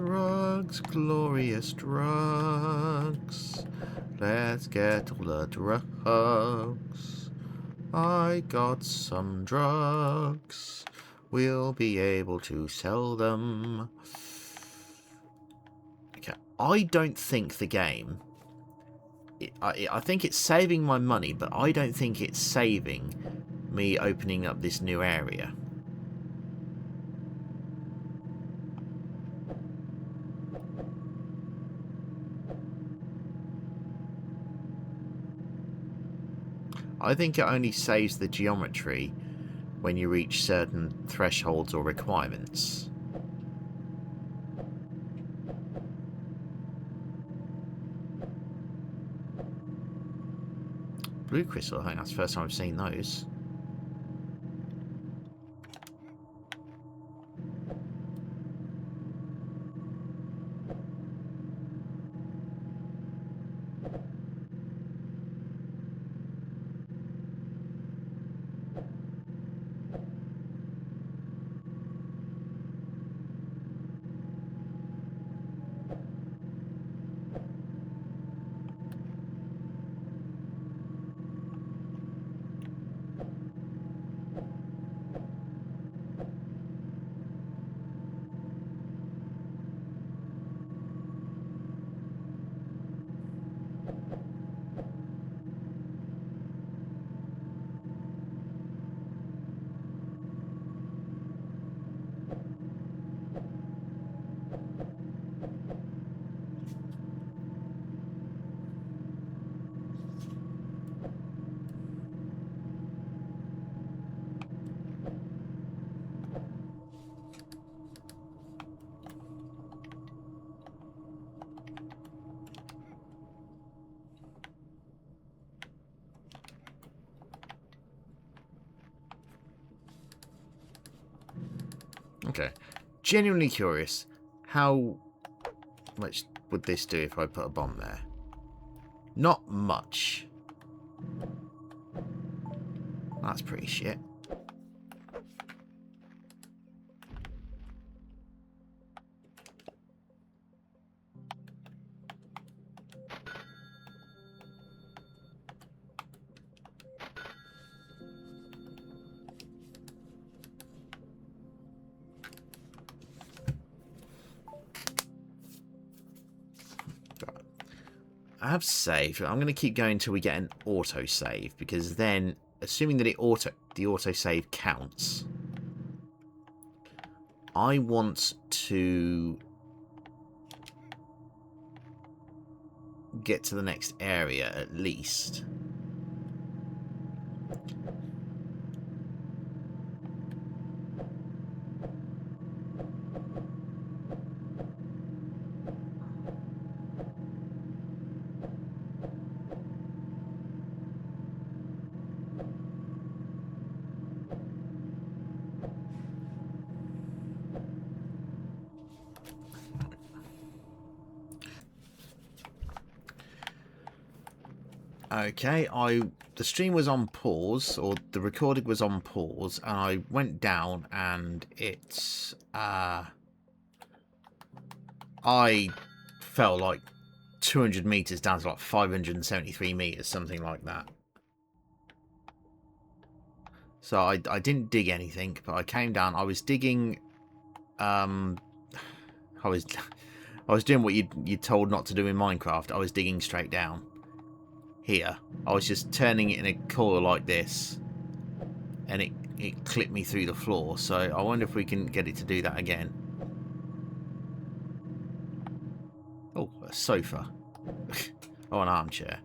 Drugs, glorious drugs. Let's get all the drugs. I got some drugs. We'll be able to sell them. Okay, I don't think the game... I think it's saving my money, but I don't think it's saving me opening up this new area. I think it only saves the geometry when you reach certain thresholds or requirements. Blue crystal, I think that's the first time I've seen those. Okay. Genuinely curious. How much would this do if I put a bomb there? Not much. That's pretty shit. I have saved. I'm going to keep going until we get an autosave, because then, assuming that the autosave counts, I want to get to the next area at least. Okay, the stream was on pause, or the recording was on pause, and I went down and it's I fell like 200 meters down to like 573 meters, something like that. So I didn't dig anything, but I came down. I was digging. I was doing what you told not to do in Minecraft. I was digging straight down. Here, I was just turning it in a coil like this, and it clipped me through the floor. So I wonder if we can get it to do that again. Oh, a sofa. Oh, an armchair.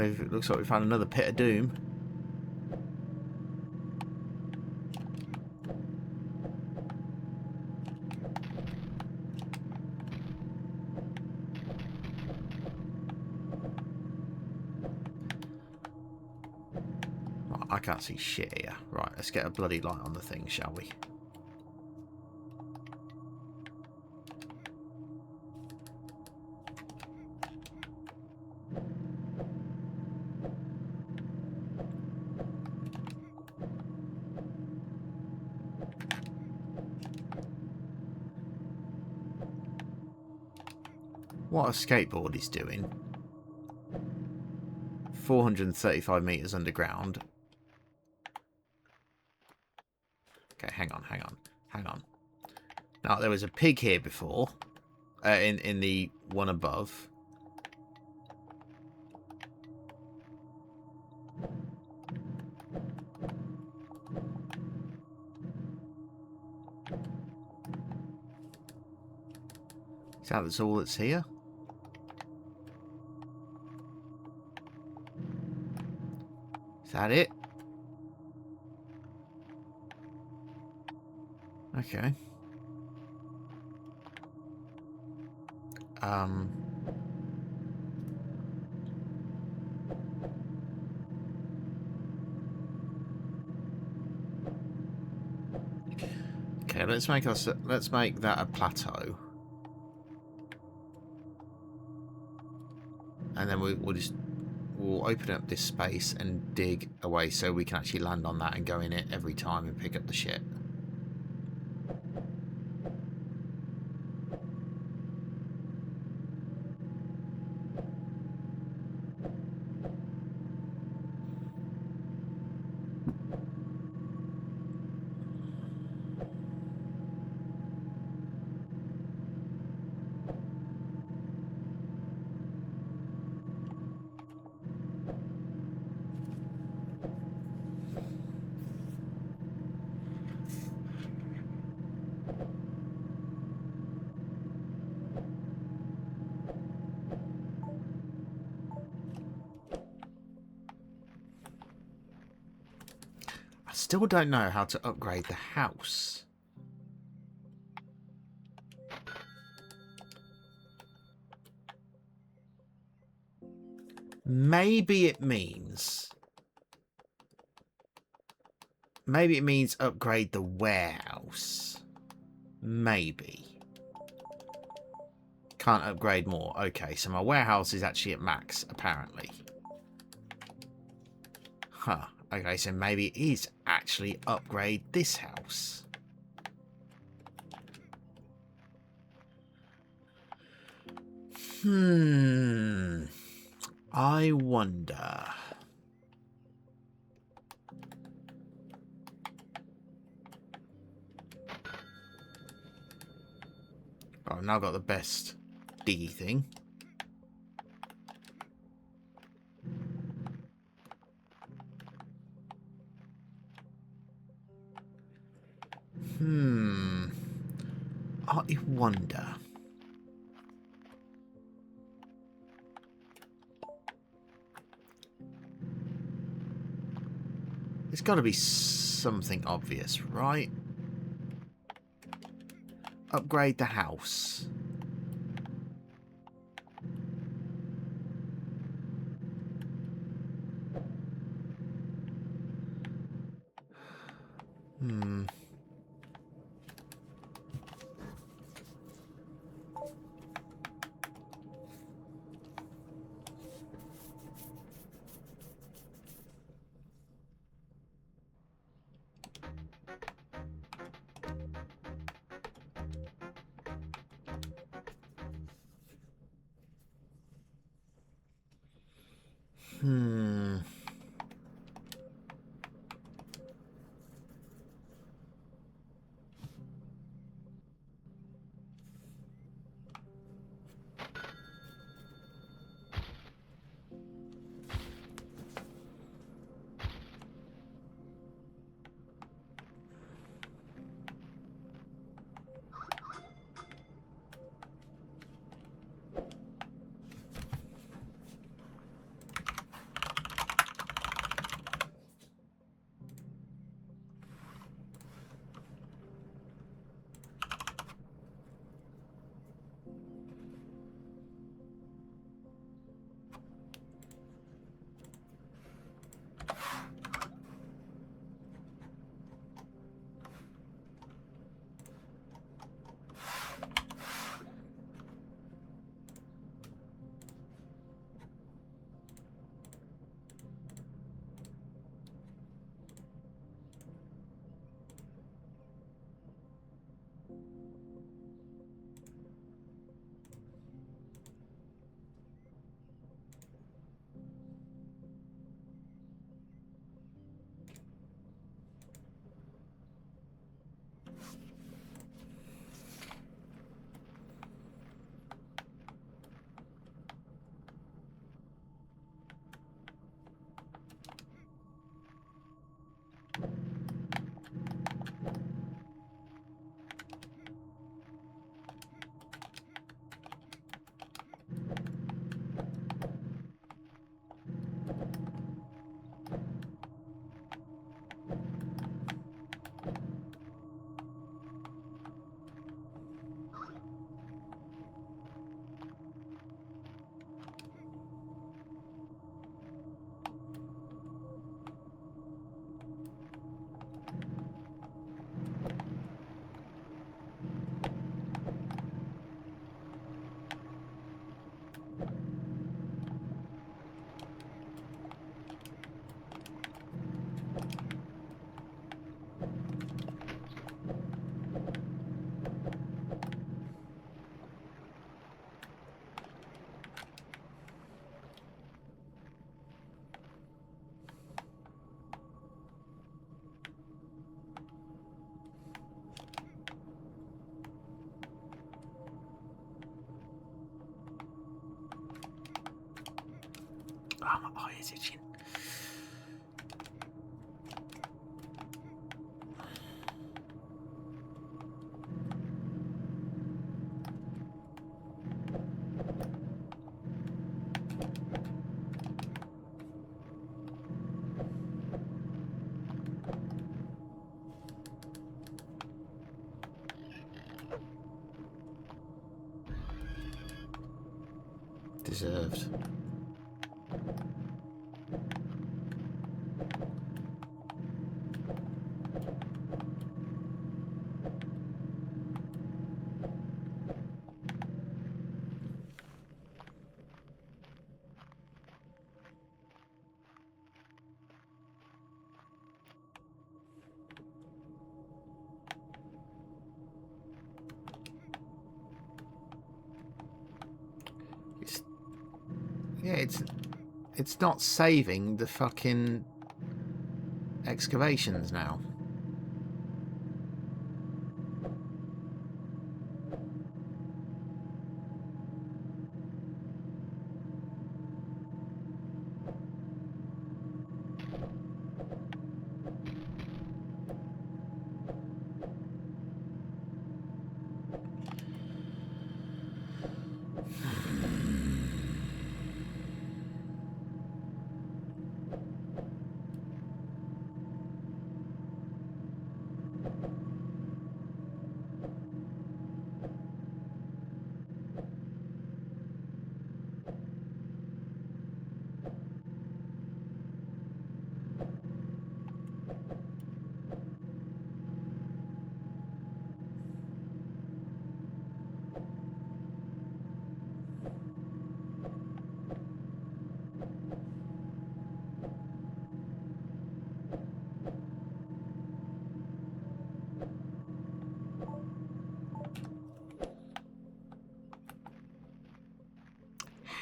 It looks like we found another pit of doom. Right, I can't see shit here. Right, let's get a bloody light on the thing, shall we? What a skateboard is doing. 435 meters underground. Okay, hang on. Now, there was a pig here before. In the one above. Is that all that's here? Is that it? Okay. Okay, let's make that a plateau. And then we'll open up this space and dig away so we can actually land on that and go in it every time and pick up the shit. I still don't know how to upgrade the house. Maybe it means upgrade the warehouse. Maybe. Can't upgrade more. Okay, so my warehouse is actually at max, apparently. Huh. Okay, so maybe it is actually upgrade this house. I wonder. Oh, I've now got the best diggy thing. I wonder. There's got to be something obvious, right? Upgrade the house. Oh, my eye is itching. Deserved. Yeah, it's not saving the fucking excavations now.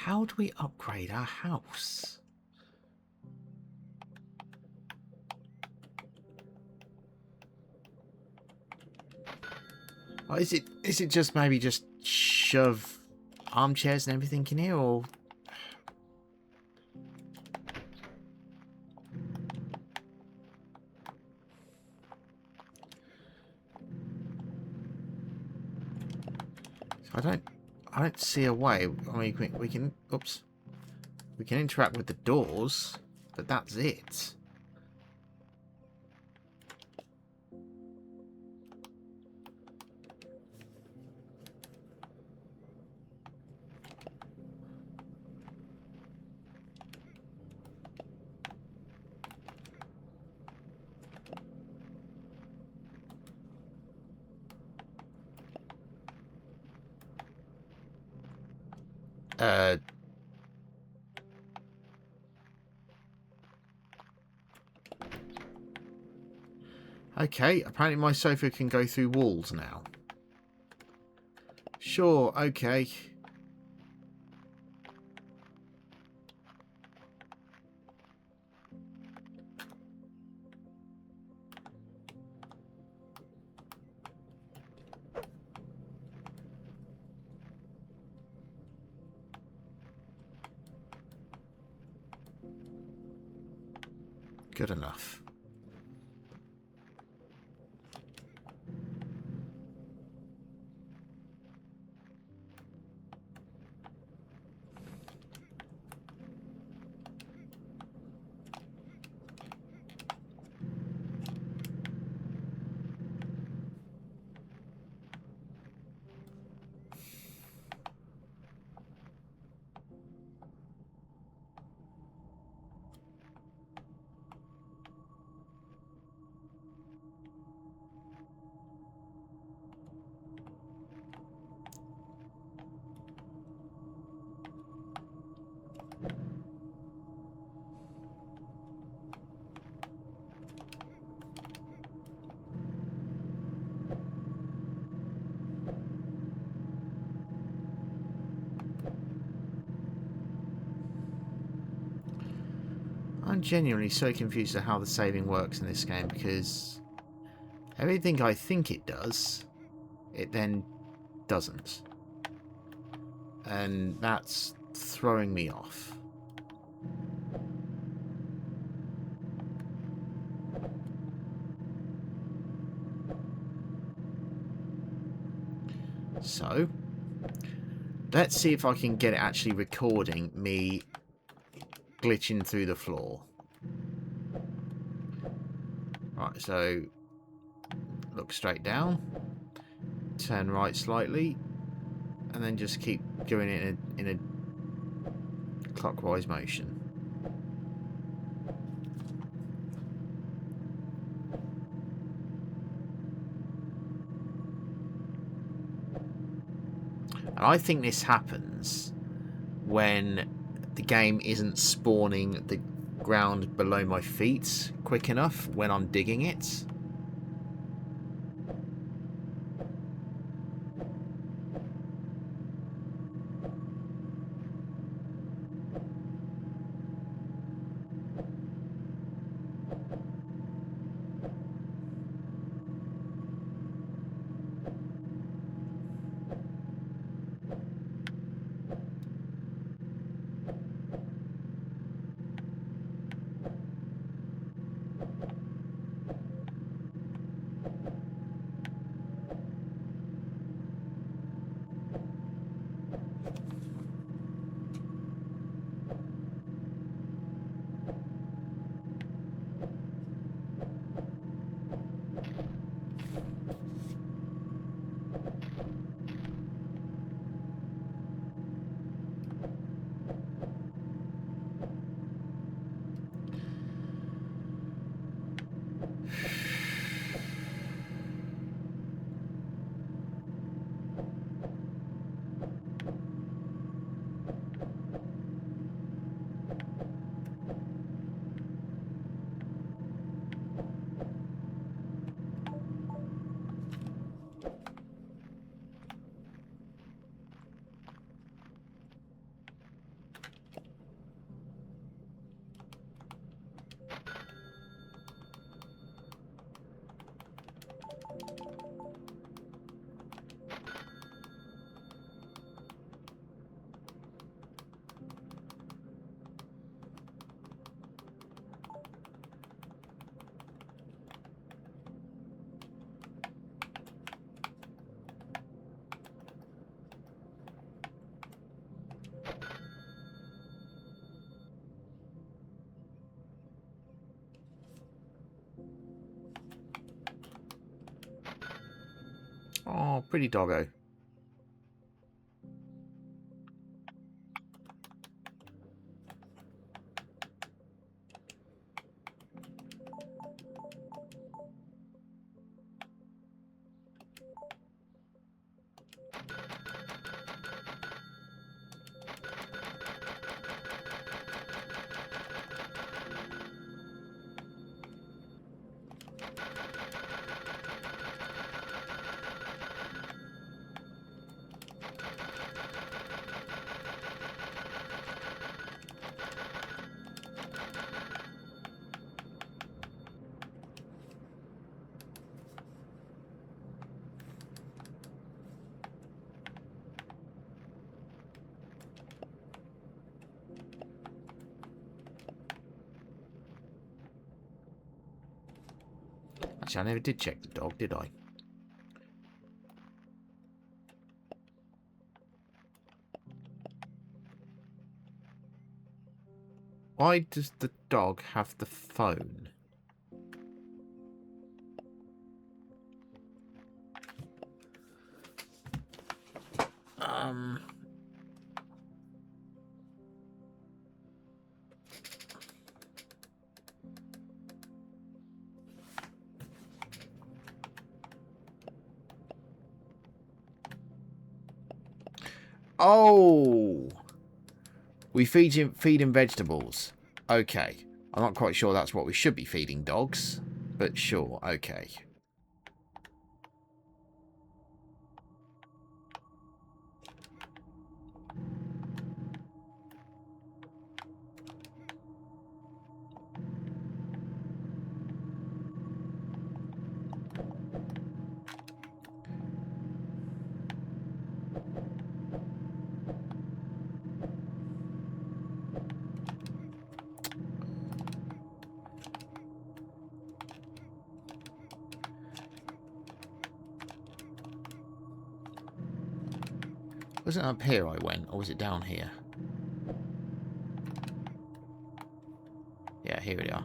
How do we upgrade our house? Oh, is it just maybe just shove armchairs and everything in here, or so I don't see a way. I mean, we can oops, we can interact with the doors, but that's it. Okay, apparently my sofa can go through walls now. Sure, okay. Good enough. I'm genuinely so confused at how the saving works in this game, because everything I think it does, it then doesn't. And that's throwing me off. So, let's see if I can get it actually recording me glitching through the floor. Right, so look straight down, turn right slightly, and then just keep going in a clockwise motion. And I think this happens when the game isn't spawning the ground below my feet quick enough when I'm digging it. Oh, pretty doggo. Actually, I never did check the dog, did I? Why does the dog have the phone? Oh! We feed him vegetables. Okay. I'm not quite sure that's what we should be feeding dogs, but sure, okay. Wasn't it up here I went, or was it down here? Yeah, here we are.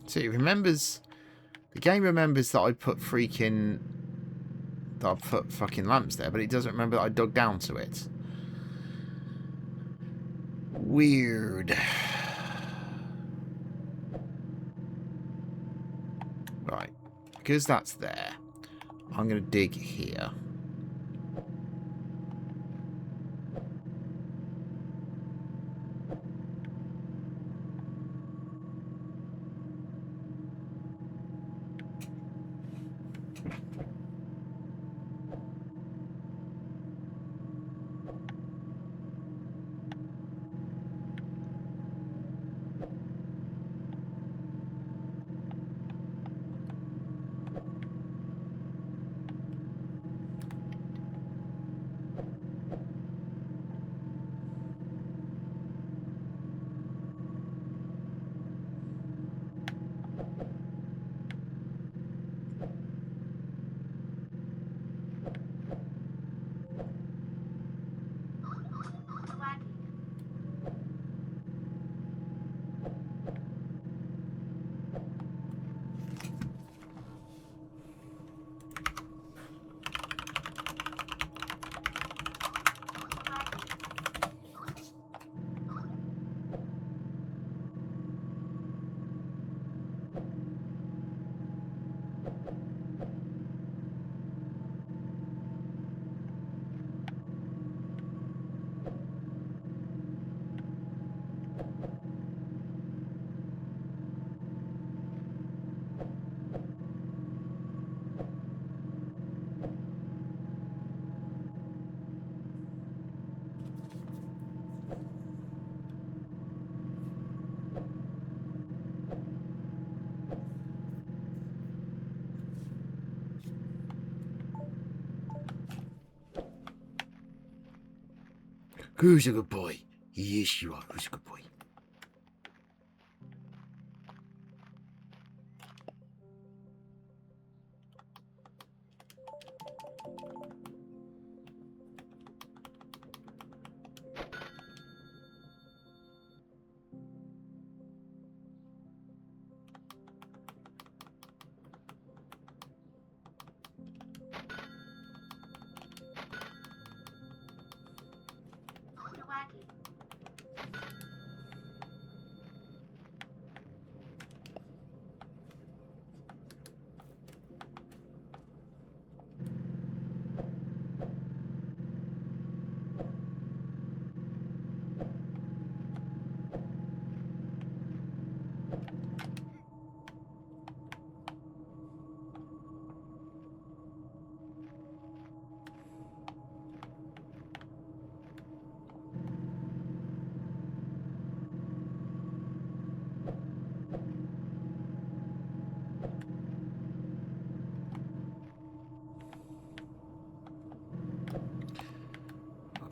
So it remembers... The game remembers that I put freaking... That I put fucking lamps there, but it doesn't remember that I dug down to it. Weird. Right. Because that's there, I'm going to dig here. Who's a good boy? Yes, you are. Who's a good boy?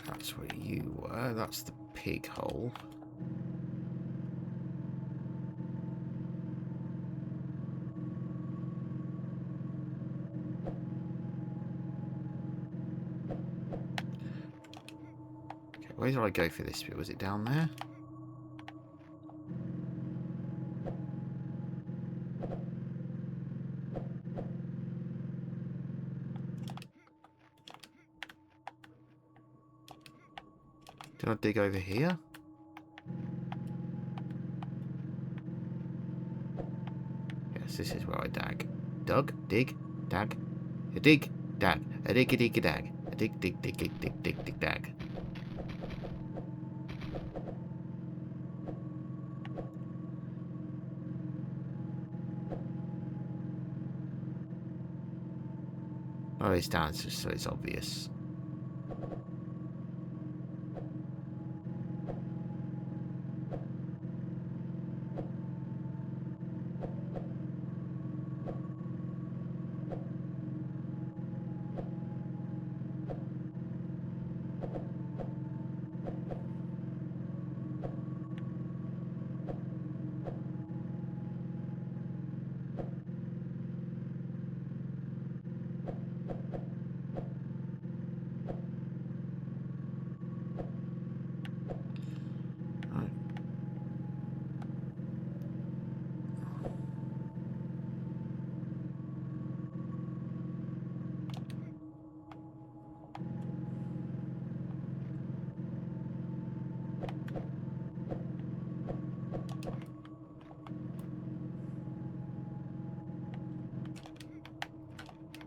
That's where you were. That's the pig hole. Okay, Where did I go for this bit? Was it down there? Did I dig over here? Yes, this is where I dag. Dig, dag. A dig, dag. A dig, a dag. A dig, dag. Oh, it's down, so it's obvious.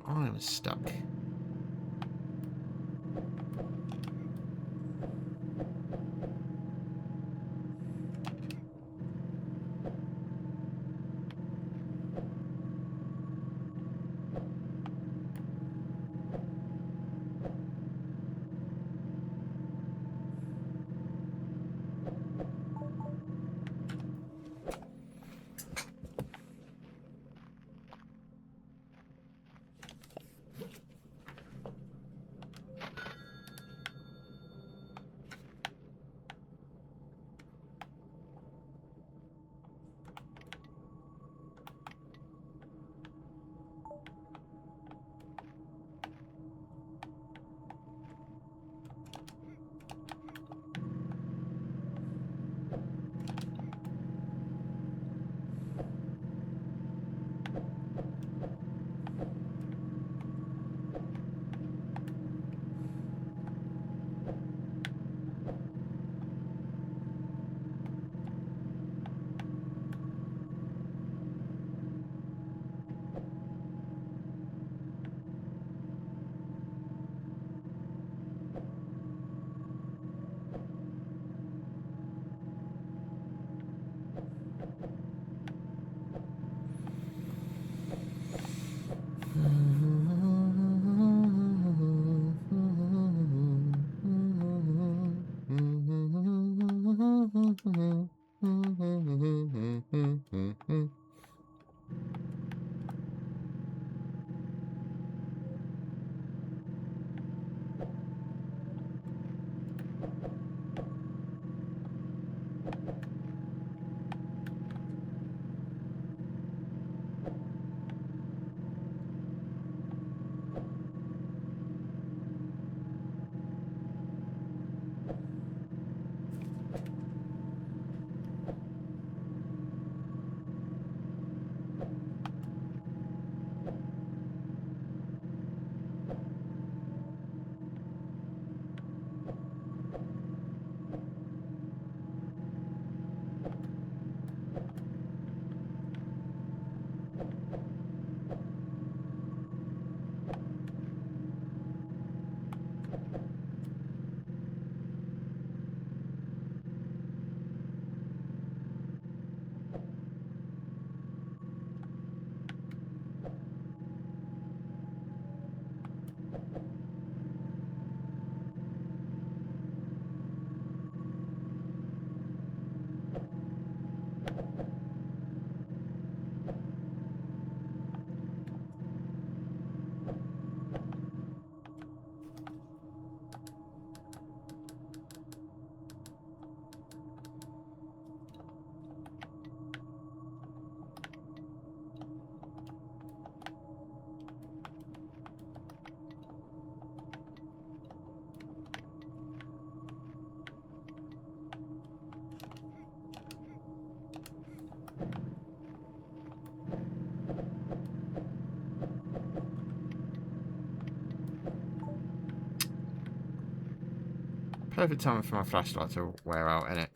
I'm stuck. Perfect time for my flashlight to wear out, innit?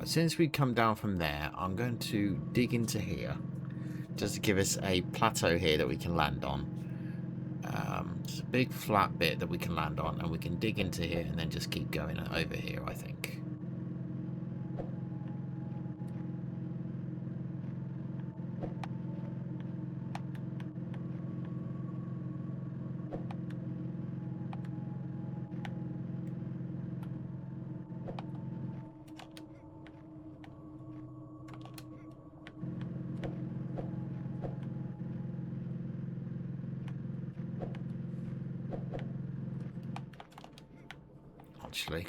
Since we come down from there, I'm going to dig into here, just to give us a plateau here that we can land on. Just a big flat bit that we can land on, and we can dig into here and then just keep going over here, I think. Actually,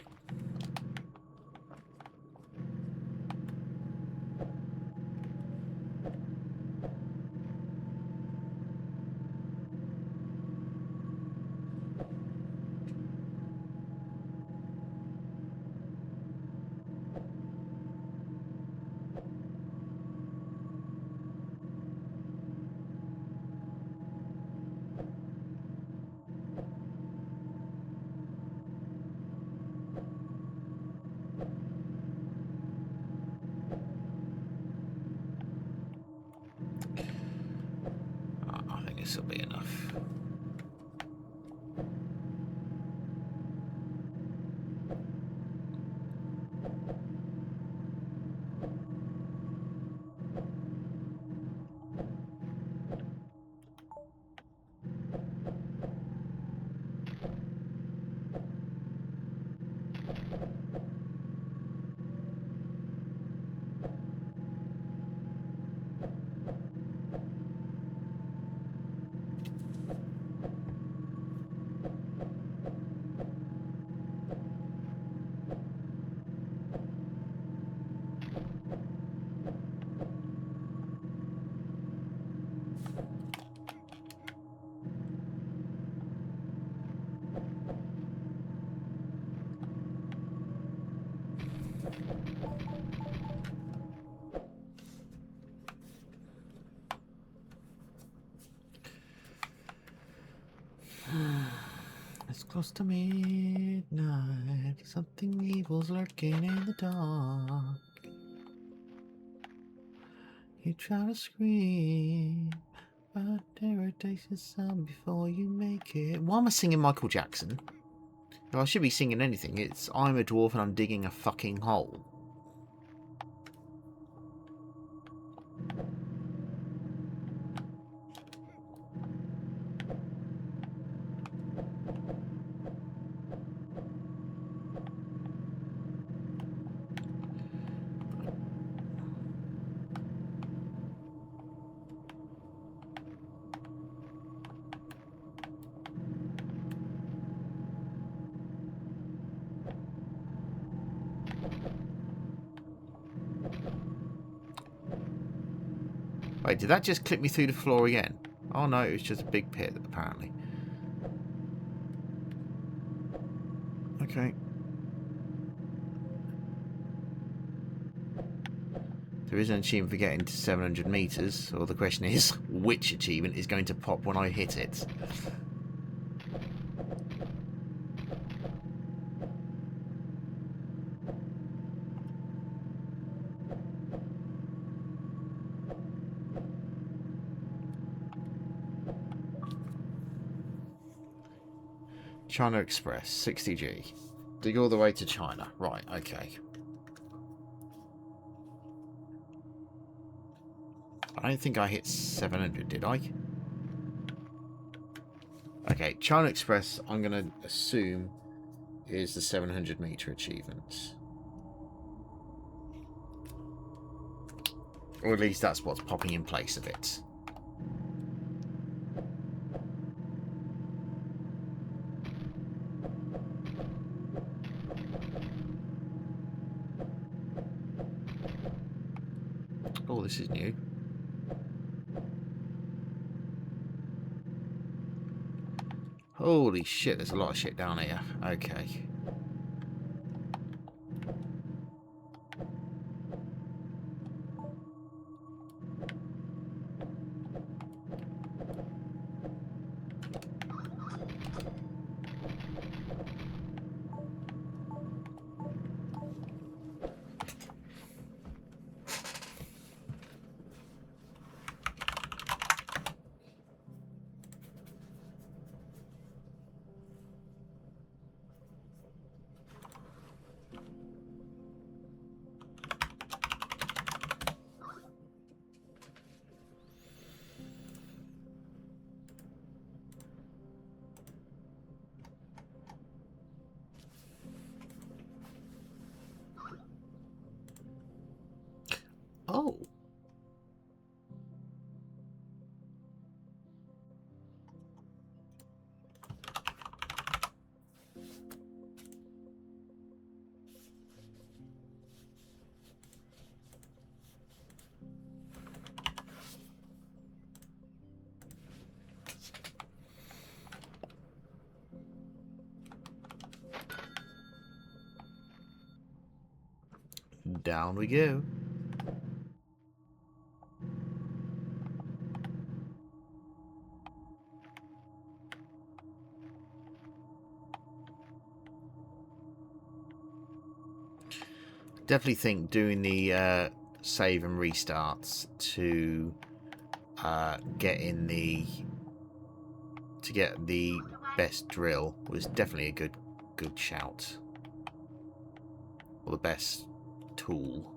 I think this will be enough. It's close to midnight. Something evil's lurking in the dark. You try to scream, but there rotate the sun before you make it. Why am I singing Michael Jackson? If I should be singing anything, it's I'm a dwarf and I'm digging a fucking hole. Wait, did that just clip me through the floor again? Oh no, it was just a big pit, apparently. Okay. There is an achievement for getting to 700 metres, or the question is, which achievement is going to pop when I hit it? China Express, 60G. Dig all the way to China. Right, okay. I don't think I hit 700, did I? Okay, China Express, I'm going to assume, is the 700 metre achievement. Or at least that's what's popping in place of it. Oh, this is new. Holy shit, there's a lot of shit down here. Okay. Oh. Down we go. Definitely think doing the save and restarts to get the best drill was definitely a good shout. Or the best tool.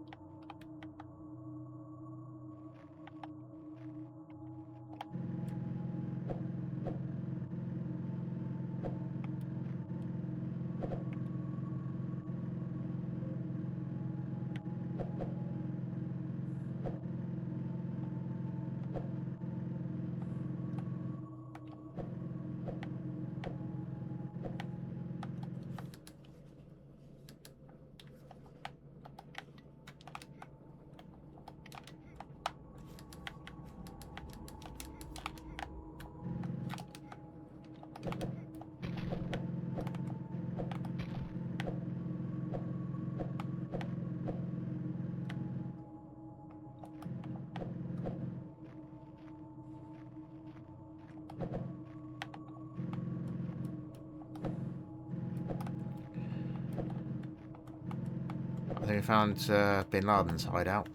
I think I found Bin Laden's hideout.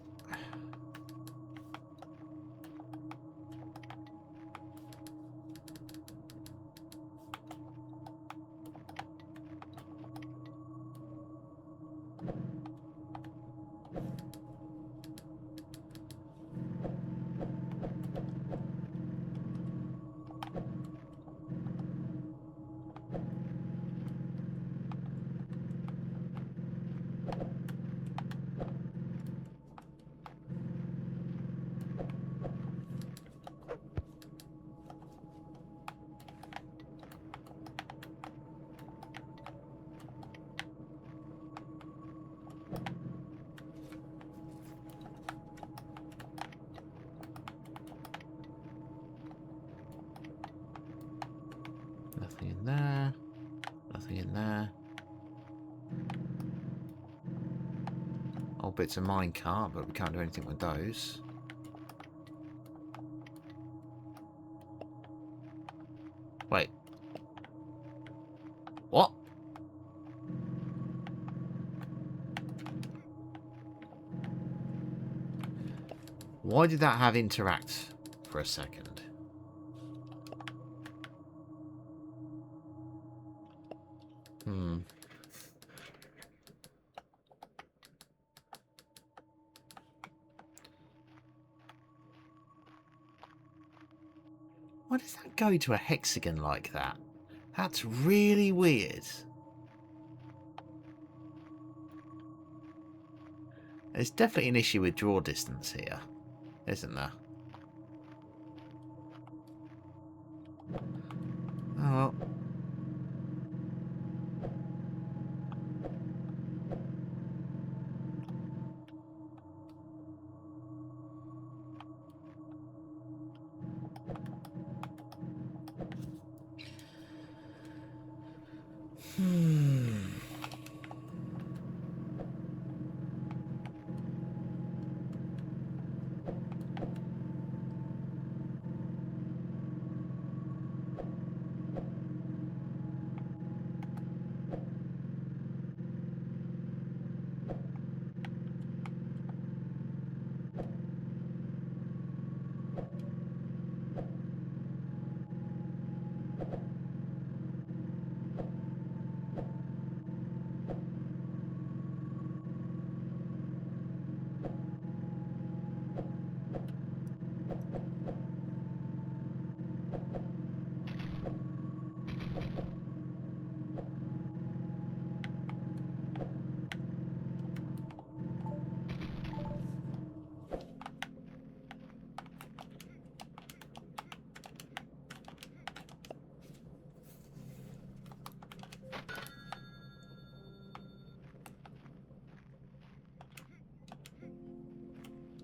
Nothing in there. Nothing in there. Old bits of minecart, but we can't do anything with those. Wait. What? Why did that have interact for a second? Why does that go to a hexagon like that? That's really weird. There's definitely an issue with draw distance here, isn't there? Oh well.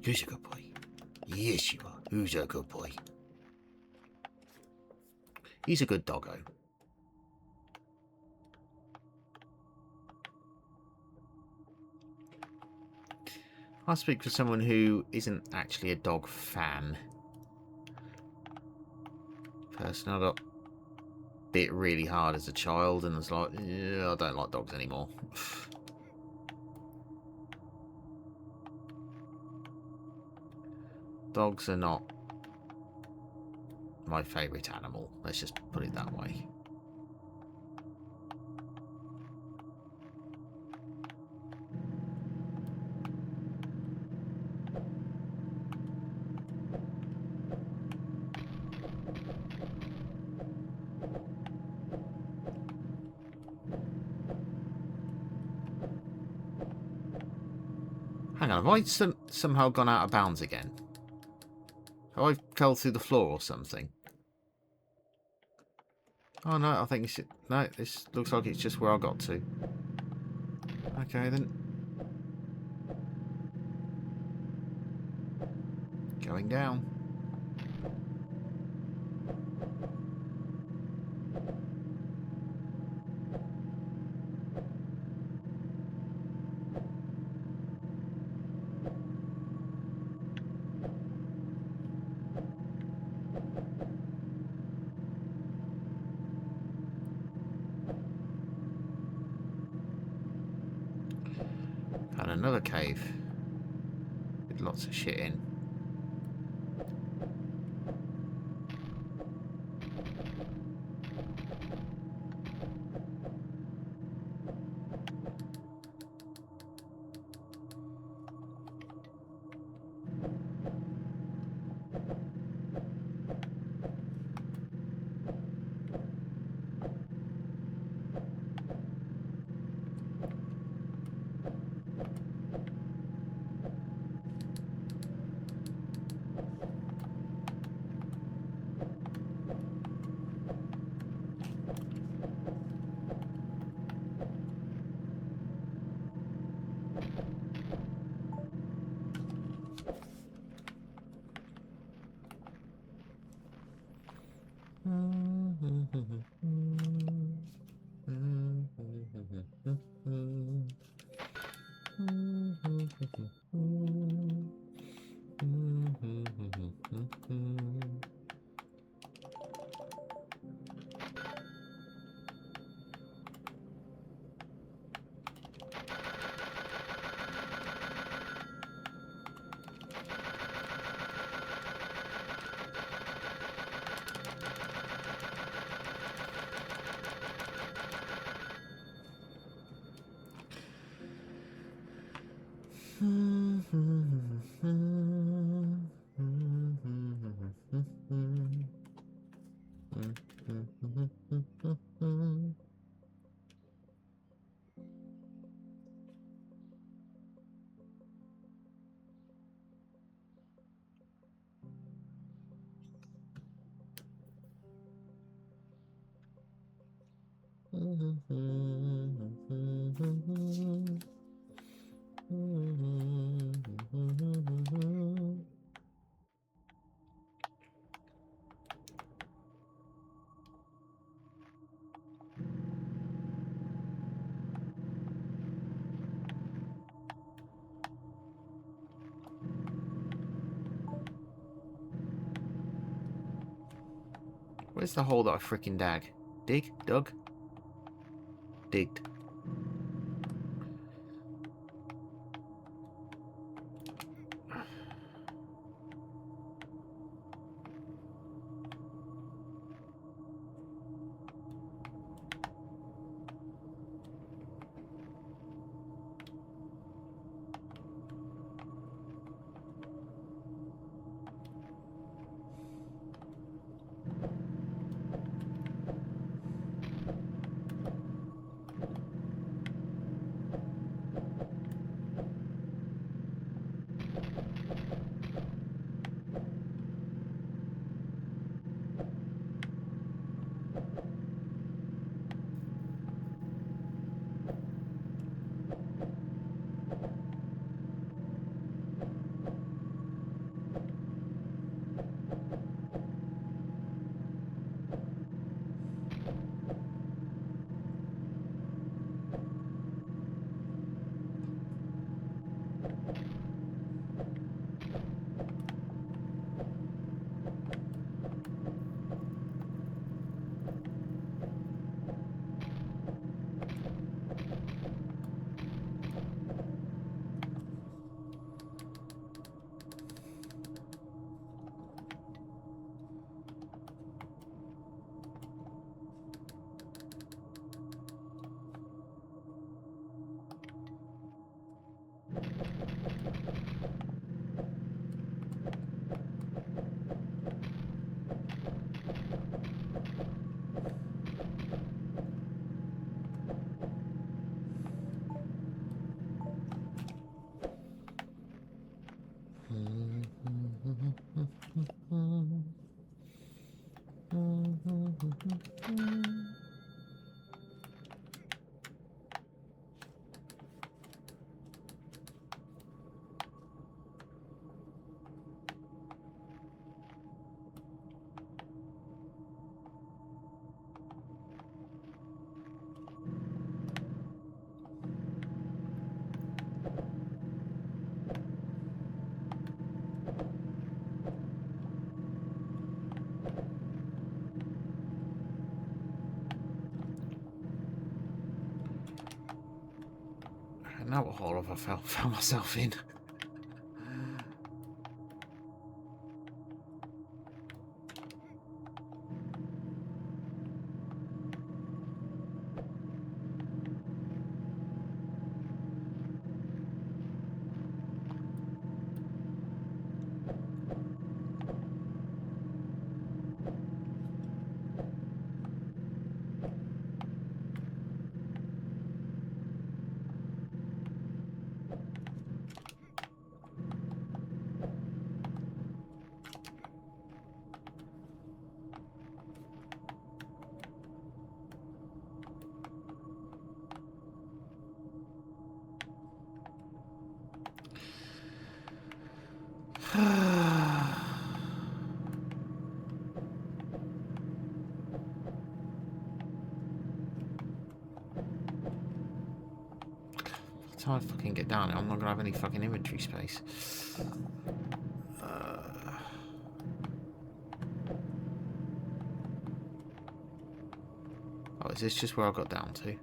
Who's a good boy? Yes, you are. Who's a good boy? He's a good doggo. I speak for someone who isn't actually a dog fan. Personally, I got bit really hard as a child and was like, I don't like dogs anymore. Dogs are not my favourite animal. Let's just put it that way. Hang on, have I somehow gone out of bounds again? Have I fell through the floor or something? Oh no, I think it's... No, this looks like it's just where I got to. Okay then. Going down. And another cave with lots of shit in. Where's the hole that I frickin' dug? Digged. Now what hole have I found myself in? That's how I fucking get down it. I'm not gonna have any fucking inventory space. Oh, is this just where I got down to?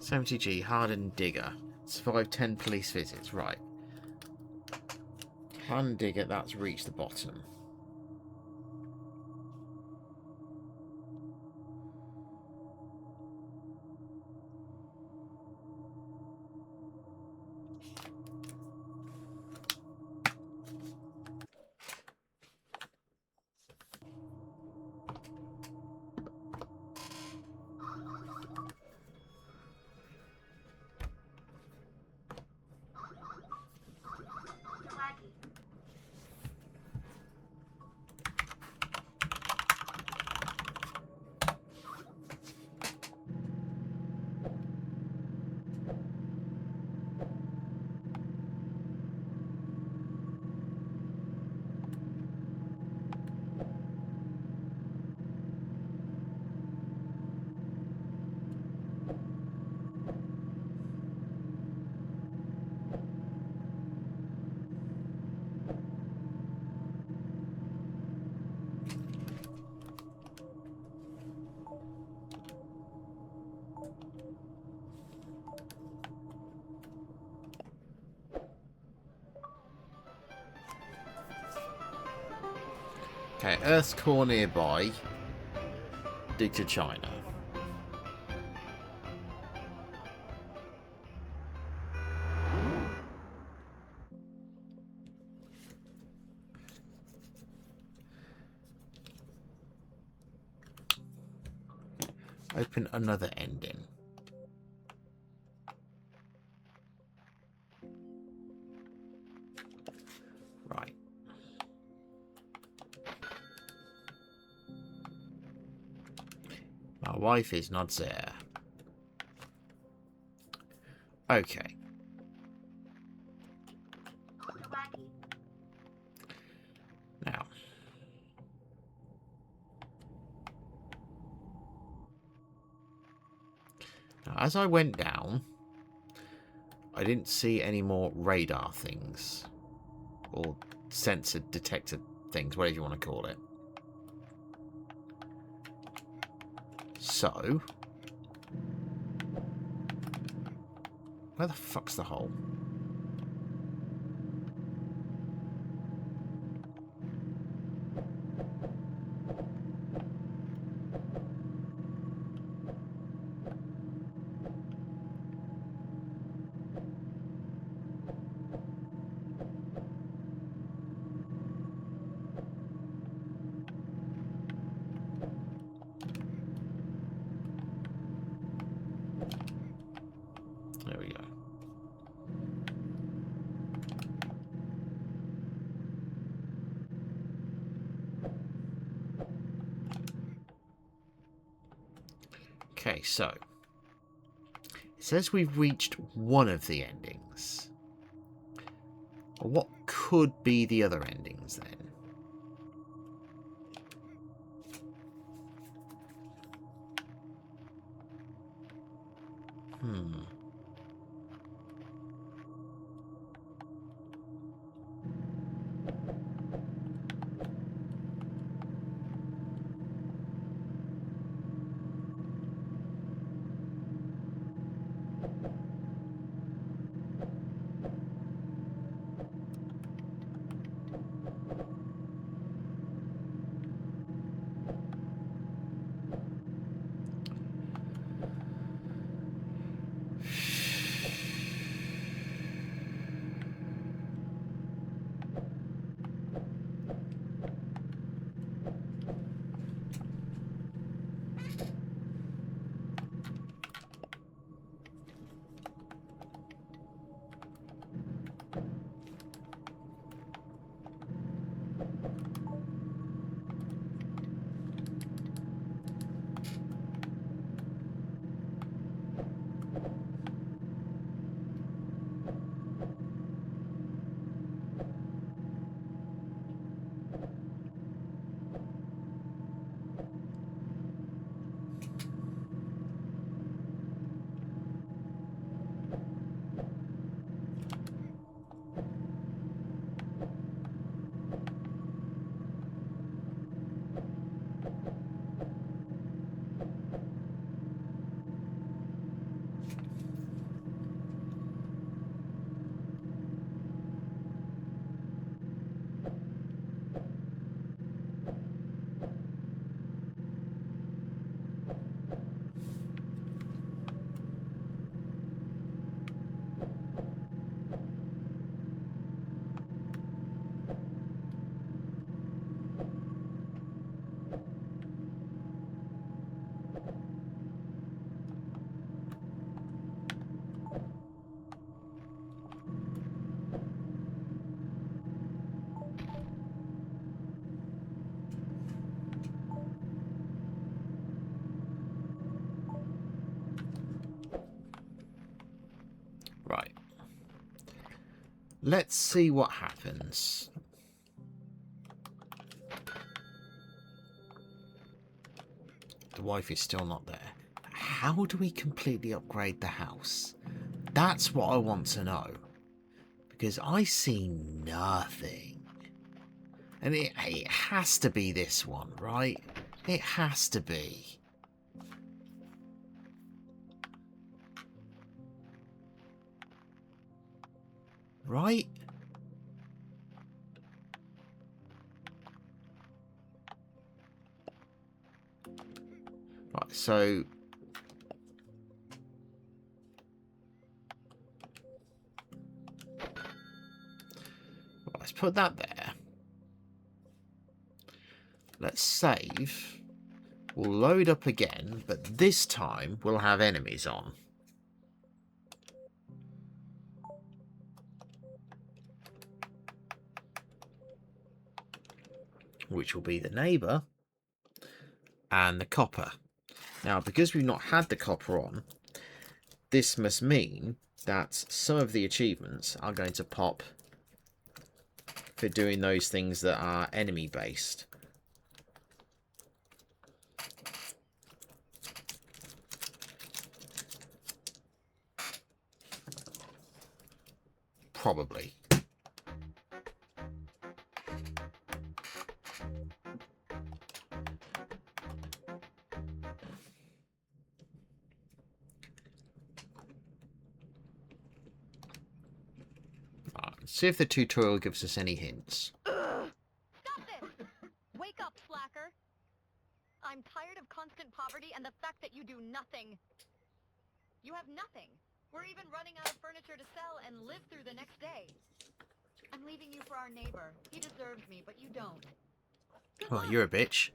70G, hardened digger. Survived 10 police visits. Right. Hardened digger, that's reached the bottom. Okay, Earth's core nearby. Dig to China. Open another ending. Right. My wife is not there. Okay. Now. As I went down, I didn't see any more radar things. Or sensor detector things, whatever you want to call it. So, where the fuck's the hole? There we go. Okay, so it says we've reached one of the endings. Well, what could be the other endings then? Right. Let's see what happens. The wife is still not there. How do we completely upgrade the house? That's what I want to know. Because I see nothing. And it has to be this one, right? It has to be. Right? Right, so... let's put that there. Let's save. We'll load up again, but this time we'll have enemies on. Which will be the neighbour and the copper. Now, because we've not had the copper on, this must mean that some of the achievements are going to pop for doing those things that are enemy based. Probably. See if the tutorial gives us any hints. Stop this! Wake up, slacker! I'm tired of constant poverty and the fact that you do nothing. You have nothing. We're even running out of furniture to sell and live through the next day. I'm leaving you for our neighbor. He deserves me, but you don't. Well, you're a bitch.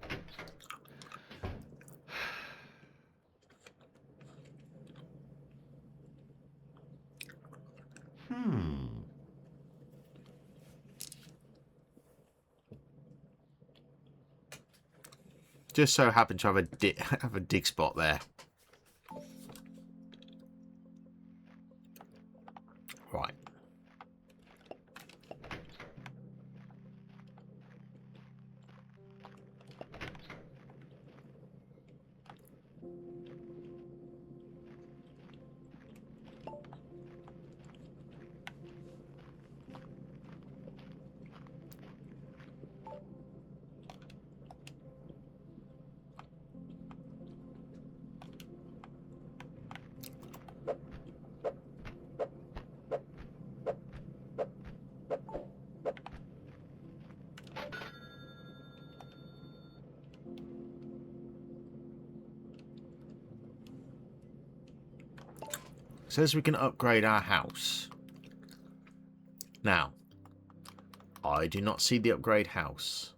Just so happen to have a dig spot there. Right. Says we can upgrade our house. Now, I do not see the upgrade house.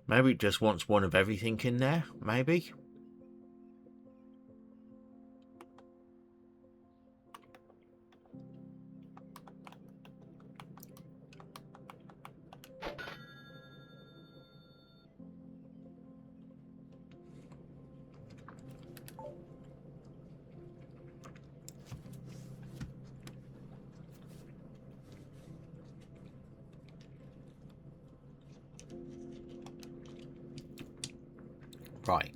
Maybe it just wants one of everything in there, maybe? Right.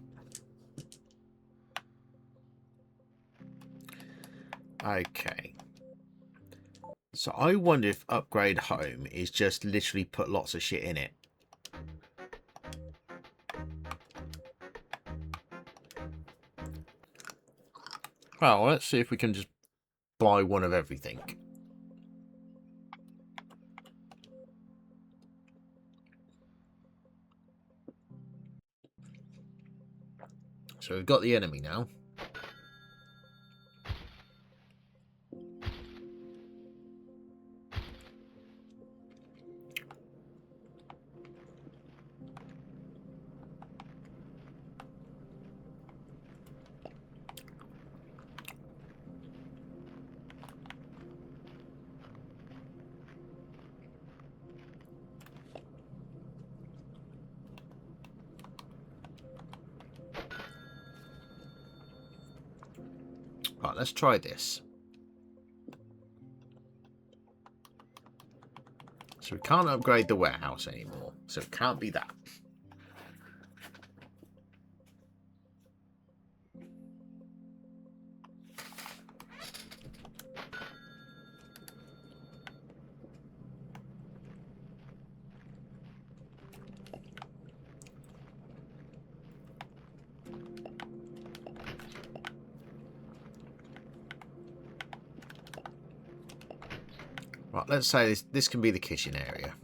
Okay. So I wonder if upgrade home is just literally put lots of shit in it. Well, let's see if we can just buy one of everything. So we've got the enemy now. Right, let's try this. So we can't upgrade the warehouse anymore. So it can't be that. Right, let's say this can be the kitchen area.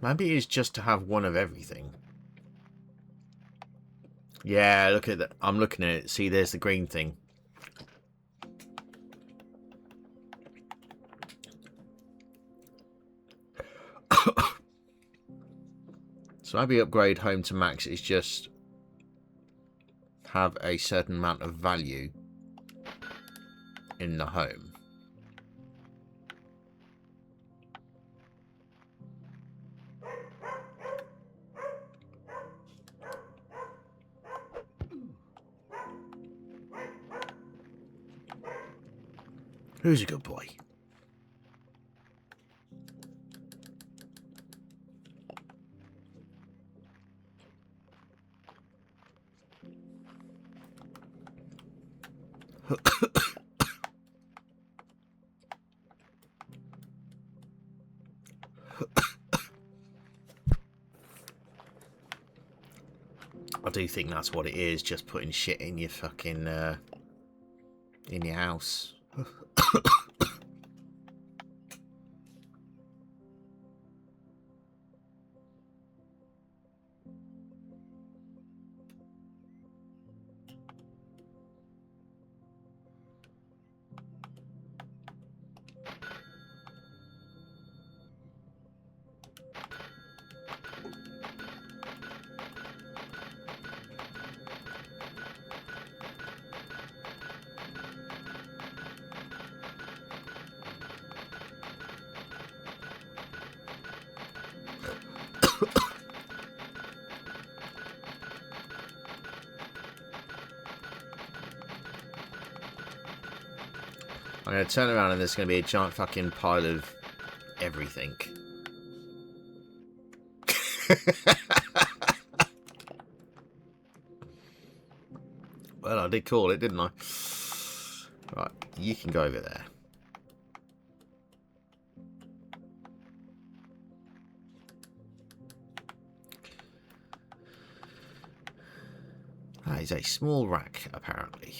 Maybe it's just to have one of everything. Yeah, look at that. I'm looking at it. See, there's the green thing. So maybe upgrade home to max is just have a certain amount of value in the home. Who's a good boy? I do think that's what it is, just putting shit in your fucking, in your house. I'm going to turn around and there's going to be a giant fucking pile of everything. Well, I did call it, didn't I? Right, you can go over there. That is a small rack, apparently.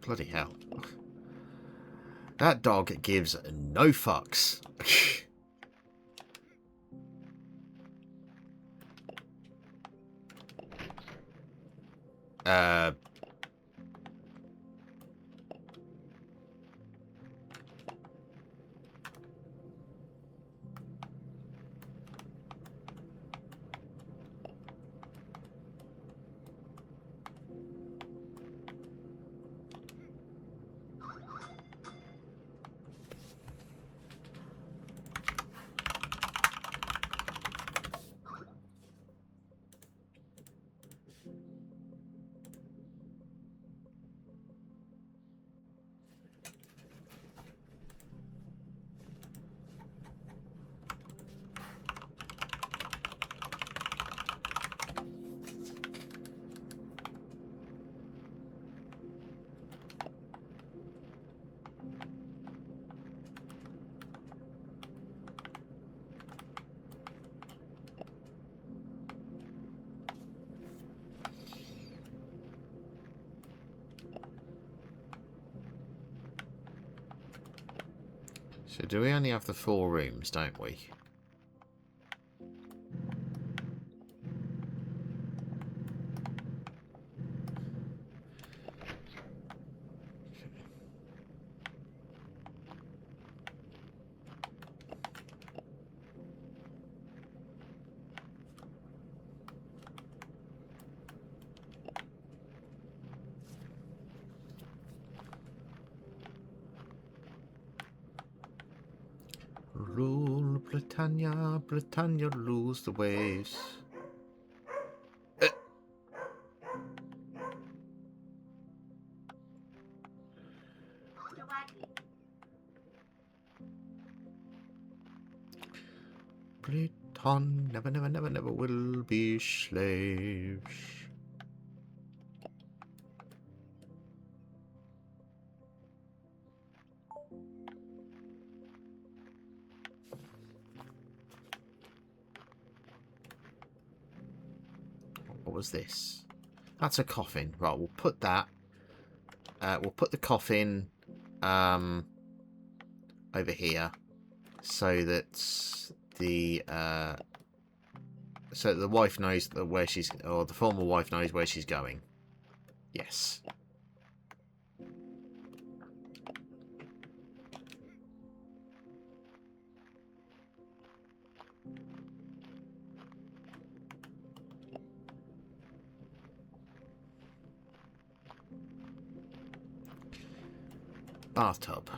Bloody hell. That dog gives no fucks. So do we only have the 4 rooms, don't we? Rule Britannia, Britannia rules the waves. Britain never, never, never, never will be slaves. What was this? That's a coffin. Right, we'll put that. We'll put the coffin over here, so that the wife knows where she's, or the former wife knows where she's going. Yes. Bathtub.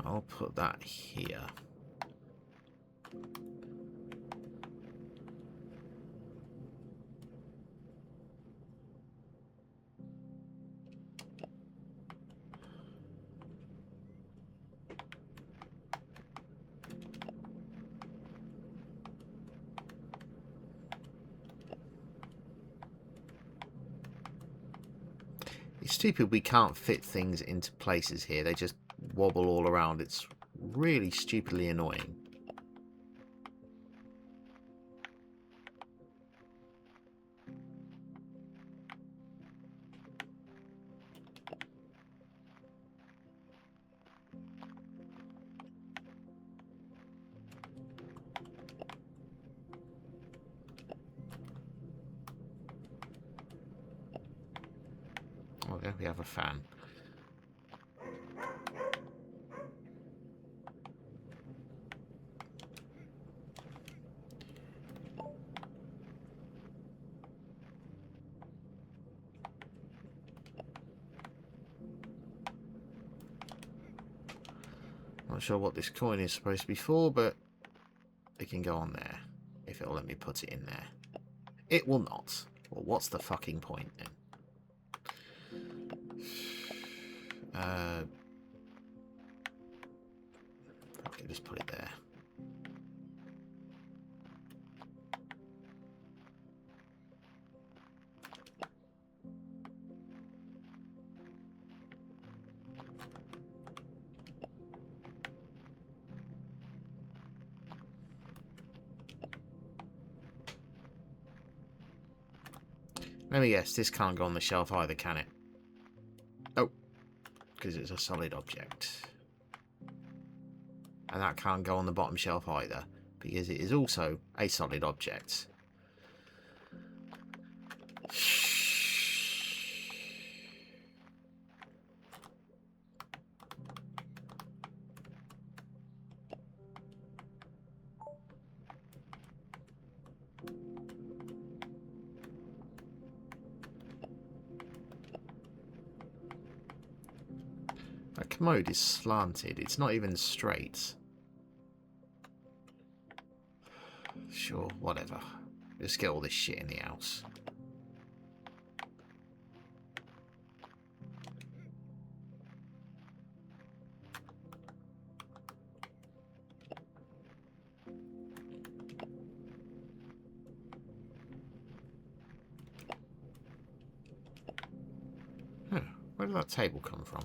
I'll put that here. It's stupid we can't fit things into places here. They just wobble all around. It's really stupidly annoying. Oh, yeah, we have a fan. Not sure what this coin is supposed to be for, but it can go on there. If it'll let me put it in there. It will not. Well, what's the fucking point then? Okay, just put it there. Let me guess, this can't go on the shelf either, can it? Oh, because it's a solid object. And that can't go on the bottom shelf either, because it is also a solid object. That commode is slanted. It's not even straight. Sure, whatever. Let's get all this shit in the house. Huh, where did that table come from?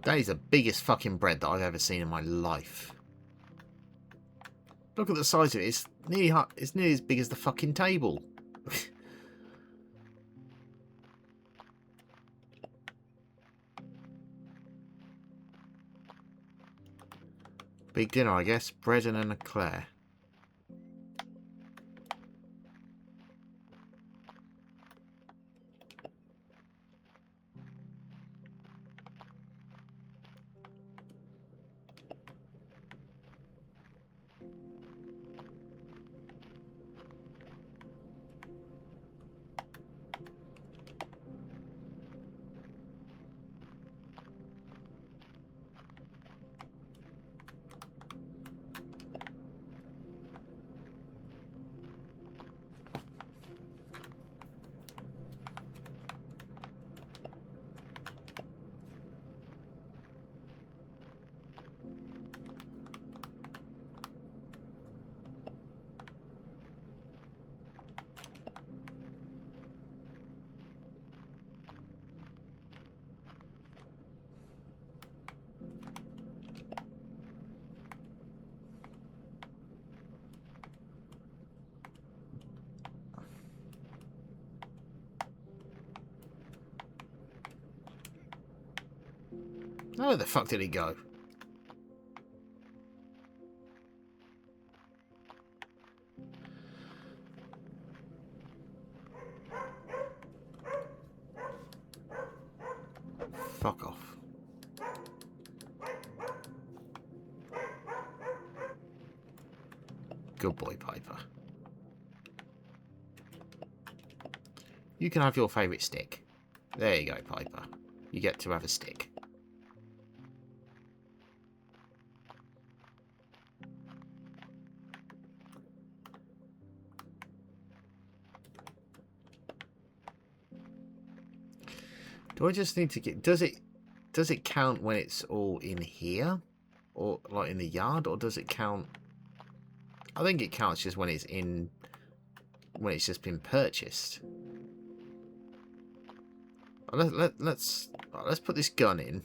That is the biggest fucking bread that I've ever seen in my life. Look at the size of it. It's nearly as big as the fucking table. Big dinner, I guess. Bread and an eclair. Oh, where the fuck did he go? Fuck off. Good boy, Piper. You can have your favourite stick. There you go, Piper. You get to have a stick. Do I just need to get... Does it count when it's all in here? Or, like, in the yard? Or does it count... I think it counts just when it's in... When it's just been purchased. Let's put this gun in.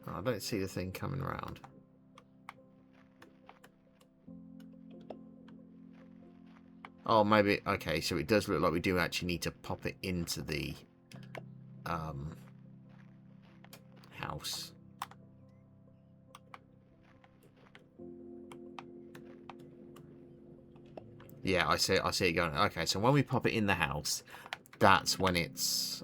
Oh, I don't see the thing coming around. Oh, maybe... Okay, so it does look like we do actually need to pop it into the... house. Yeah, I see it going. Okay, so when we pop it in the house, that's when it's...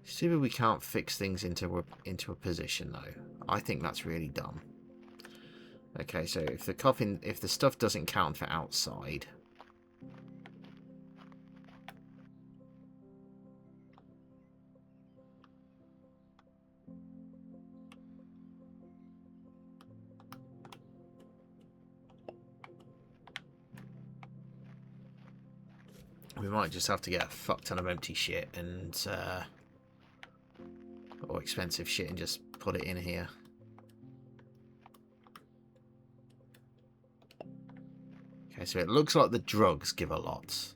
Stupid we can't fix things into a position though. I think that's really dumb. Okay, so if the stuff doesn't count for outside, we might just have to get a fuck ton of empty shit and or expensive shit and just put it in here. Okay, so it looks like the drugs give a lot.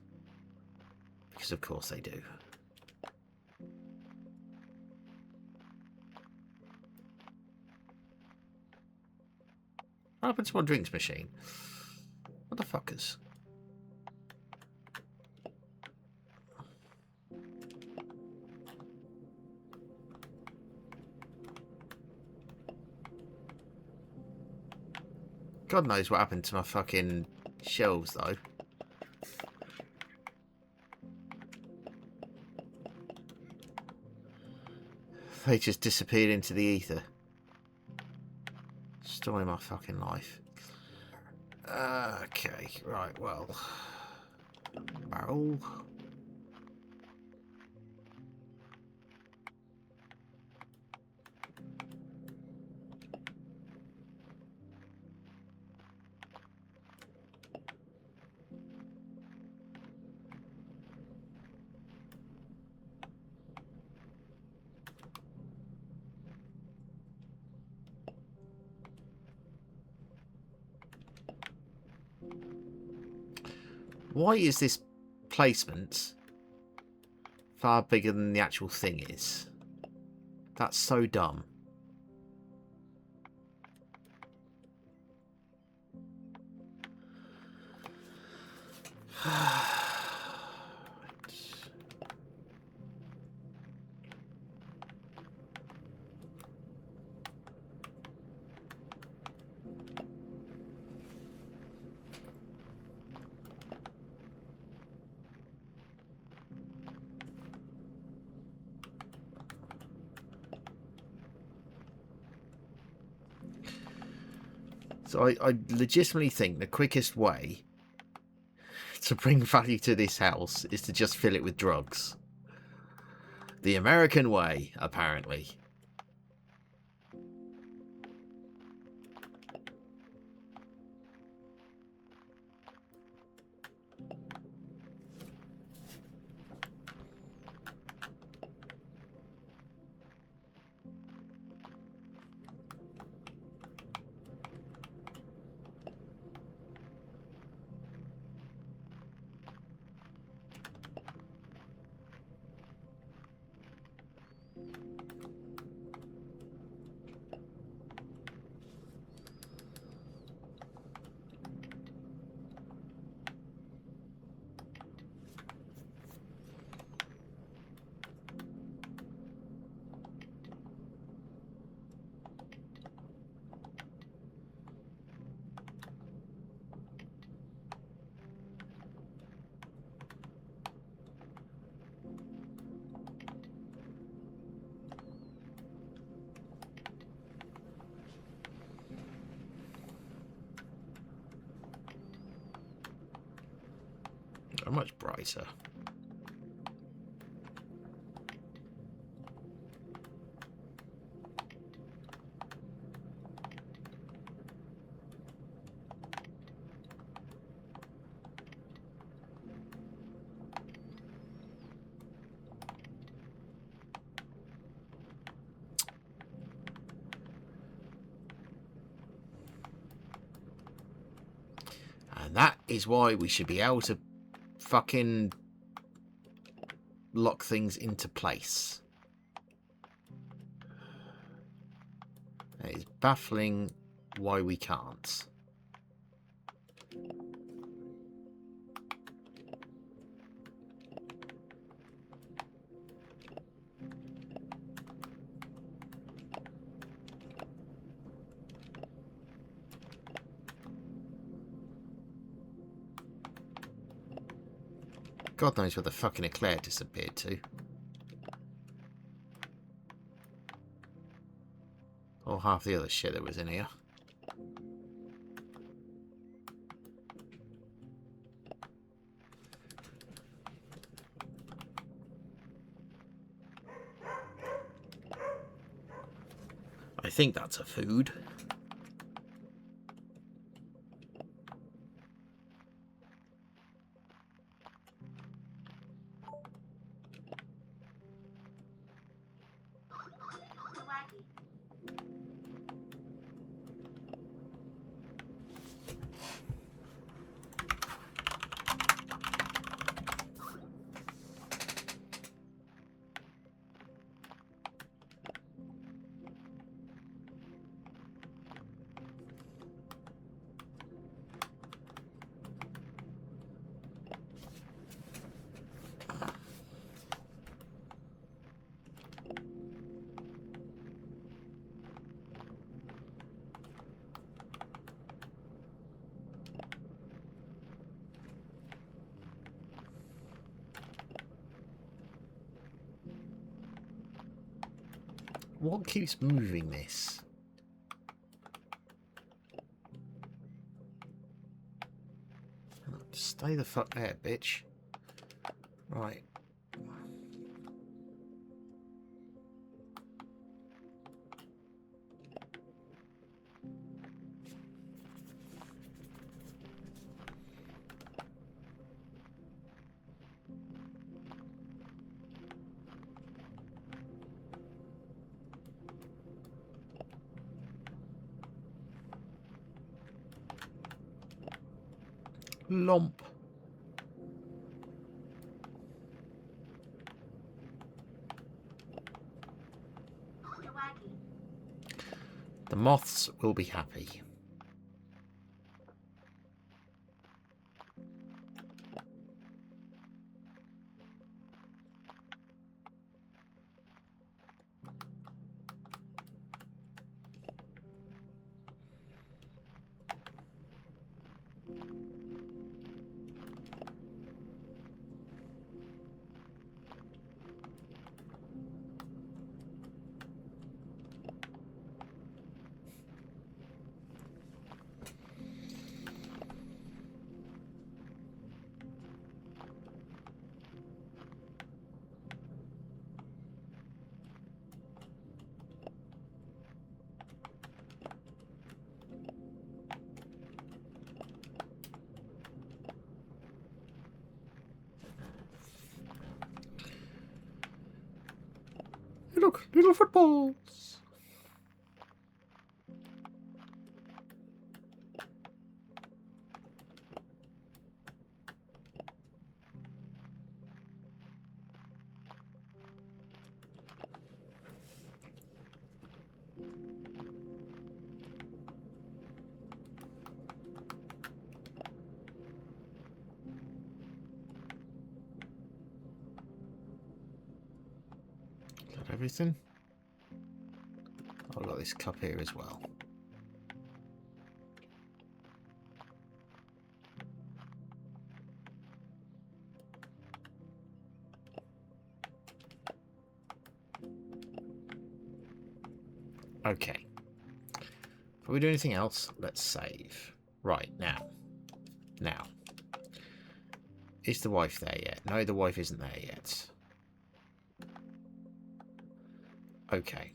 Because of course they do. What happened to my drinks machine? Motherfuckers. God knows what happened to my fucking shelves, though. They just disappeared into the ether. Story of my fucking life. Okay, right, well. Barrel. Why is this placement far bigger than the actual thing is? That's so dumb. So I legitimately think the quickest way to bring value to this house is to just fill it with drugs. The American way, apparently. So much brighter. And that is why we should be able to fucking lock things into place. It is baffling why we can't. God knows where the fucking eclair disappeared to. Or half the other shit that was in here. I think that's a food. What keeps moving this? Stay the fuck there, bitch. Right. Lump. The moths will be happy. Look, little footballs. Is that everything? I've got this cup here as well. Okay. Before we do anything else, let's save. Right, now. Now. Is the wife there yet? No, the wife isn't there yet. Okay.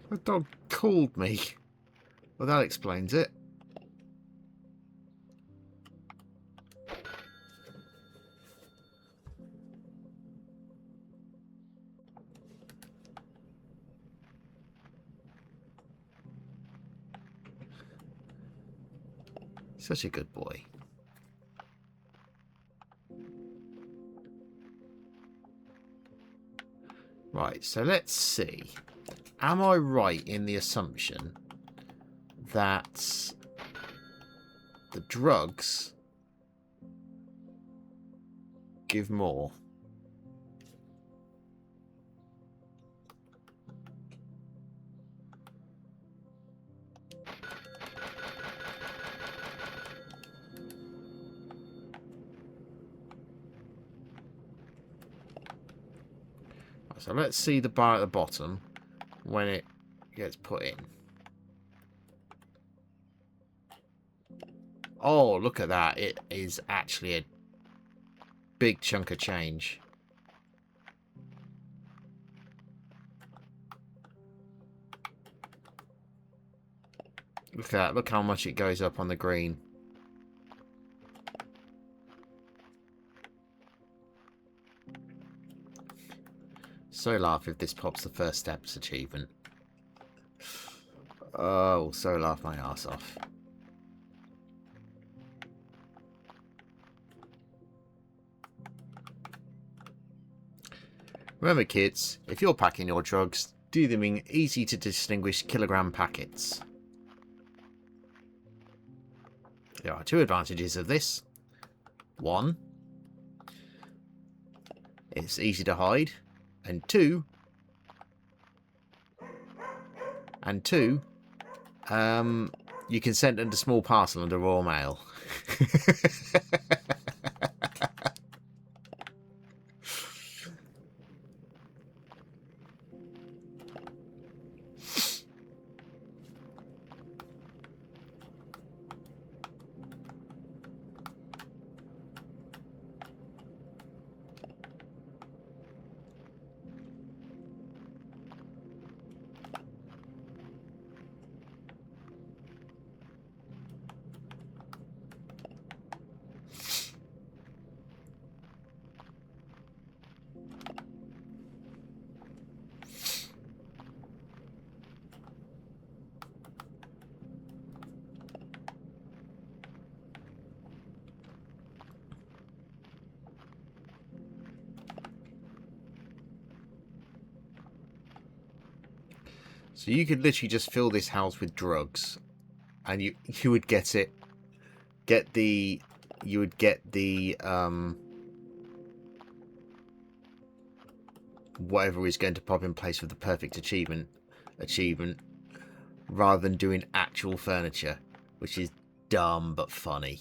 The dog called me. Well, that explains it. Such a good boy. Right, so let's see. Am I right in the assumption that the drugs give more? So let's see the bar at the bottom when it gets put in. Oh, look at that. It is actually a big chunk of change. Look at that. Look how much it goes up on the green. So laugh if this pops the first steps achievement. Oh, so laugh my ass off. Remember kids, if you're packing your drugs, do them in easy to distinguish kilogram packets. There are two advantages of this. One, it's easy to hide. And two, you can send them to small parcel under Royal Mail. So you could literally just fill this house with drugs, and you would get the whatever is going to pop in place with the perfect achievement, rather than doing actual furniture, which is dumb but funny.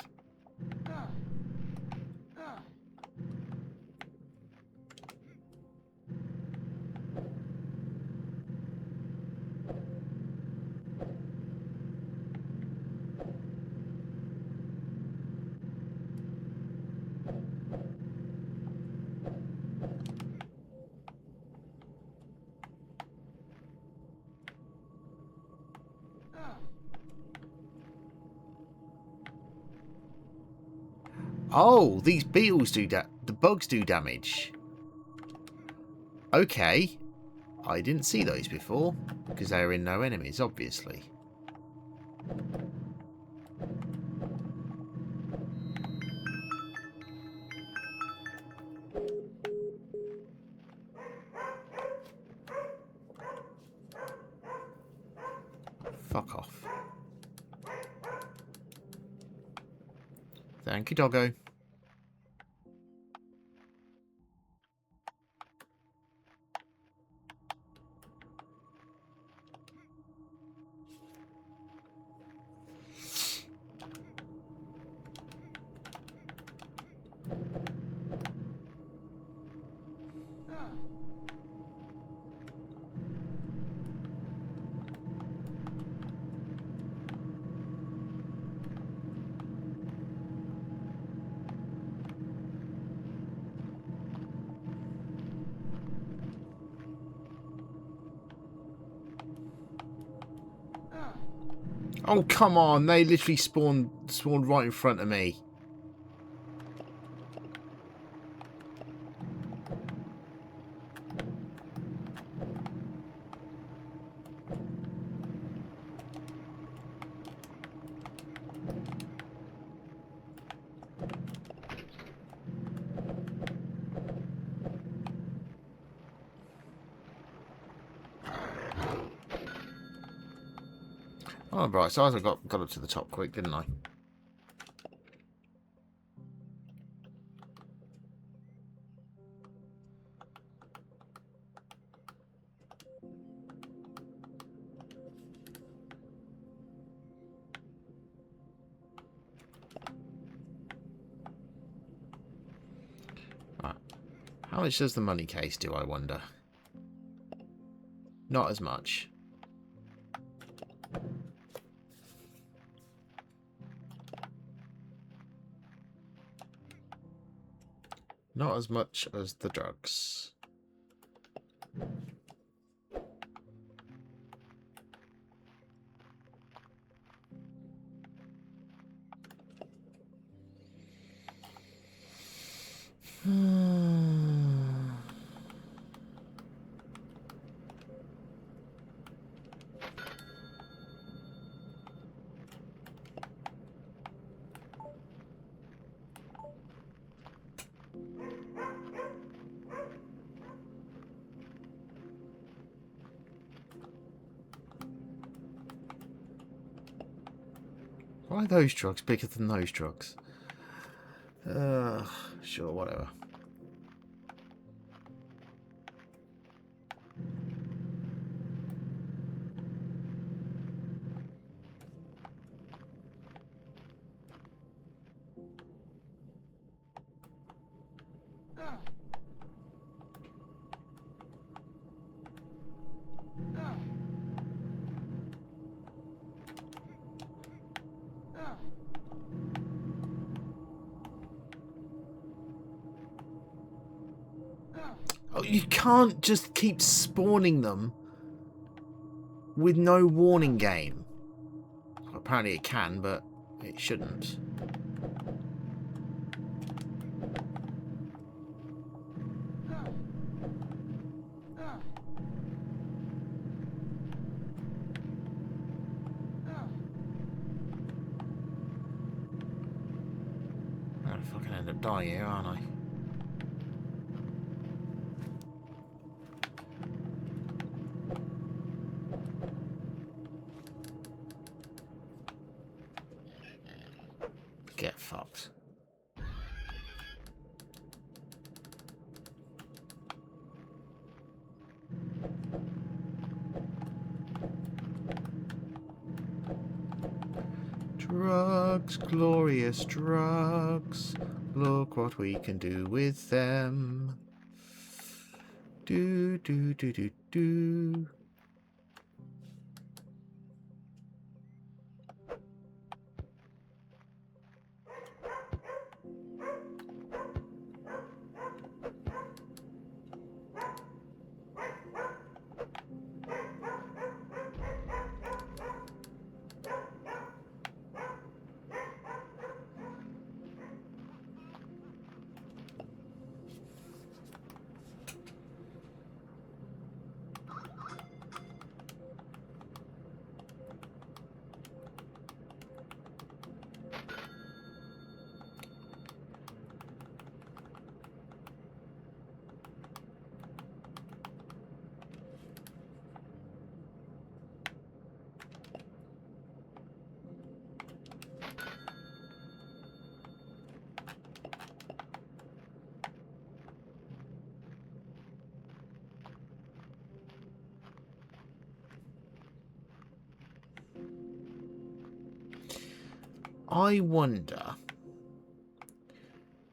Oh, these beetles do that. The bugs do damage. Okay. I didn't see those before, because they were in no enemies, obviously. Fuck off. Thank you, doggo. Oh, come on. They literally spawned right in front of me. Oh, right, so I got up to the top quick, didn't I? Right. How much does the money case do, I wonder? Not as much. Not as much as the drugs. Why are those drugs bigger than those drugs? Sure, whatever. Oh, you can't just keep spawning them with no warning game. Well, apparently it can, but it shouldn't. I'm gonna fucking end up dying here, aren't I? Get fucked. Drugs, glorious drugs. Look what we can do with them. Do, do, do, do, do. I wonder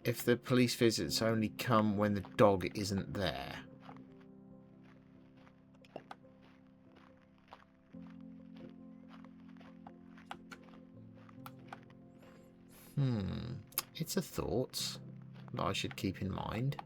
if the police visits only come when the dog isn't there. It's a thought that I should keep in mind.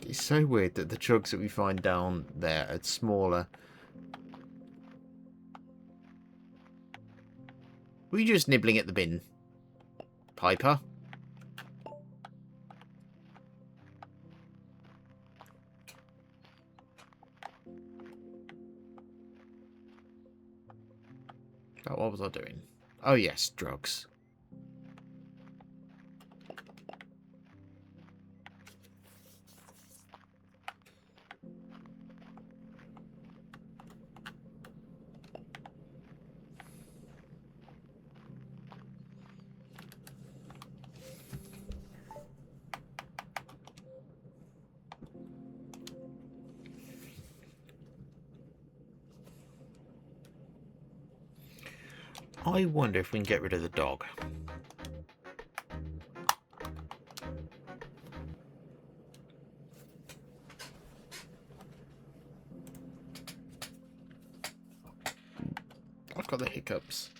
It's so weird that the chugs that we find down there are smaller. Were you just nibbling at the bin, Piper? Oh, what was I doing? Oh yes, drugs. I wonder if we can get rid of the dog. I've got the hiccups.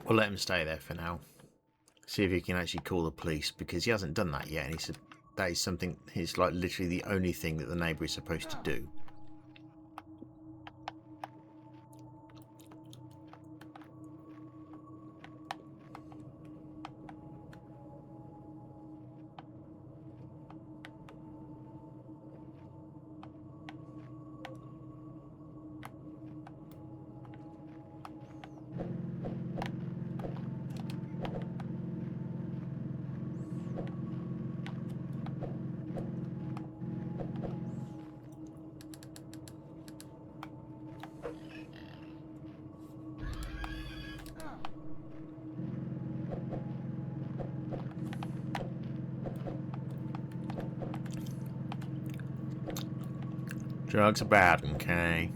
We'll let him stay there for now. See if he can actually call the police, because he hasn't done that yet, and he said that is something, it's like literally the only thing that the neighbour is supposed to do. Drugs are bad, okay?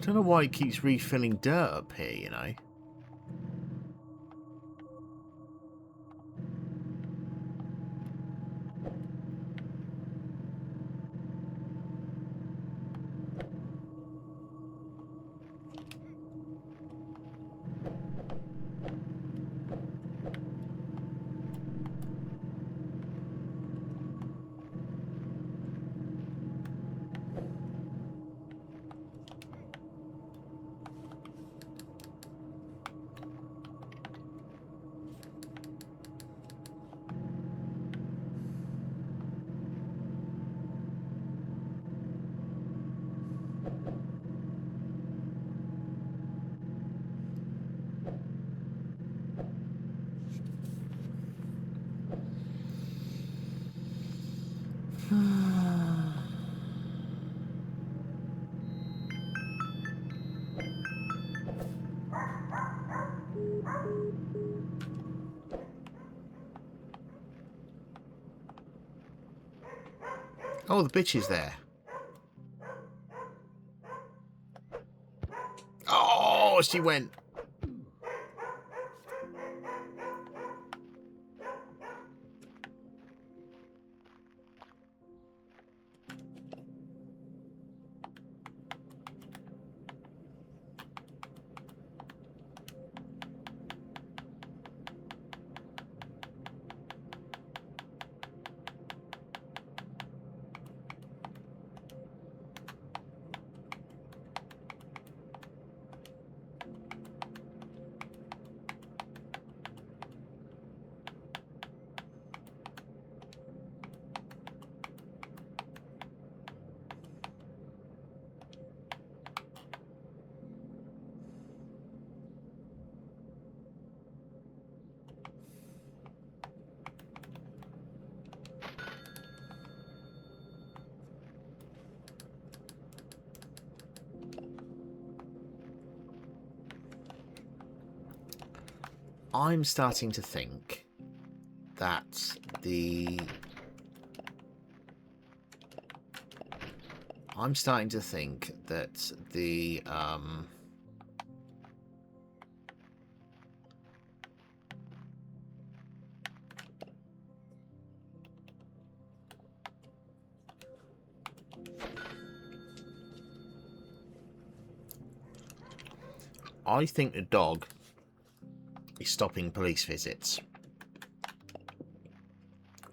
don't know why it keeps refilling dirt up here, you know. Oh, the bitch is there. Oh, she went. I'm starting to think that the... I think the dog is stopping police visits.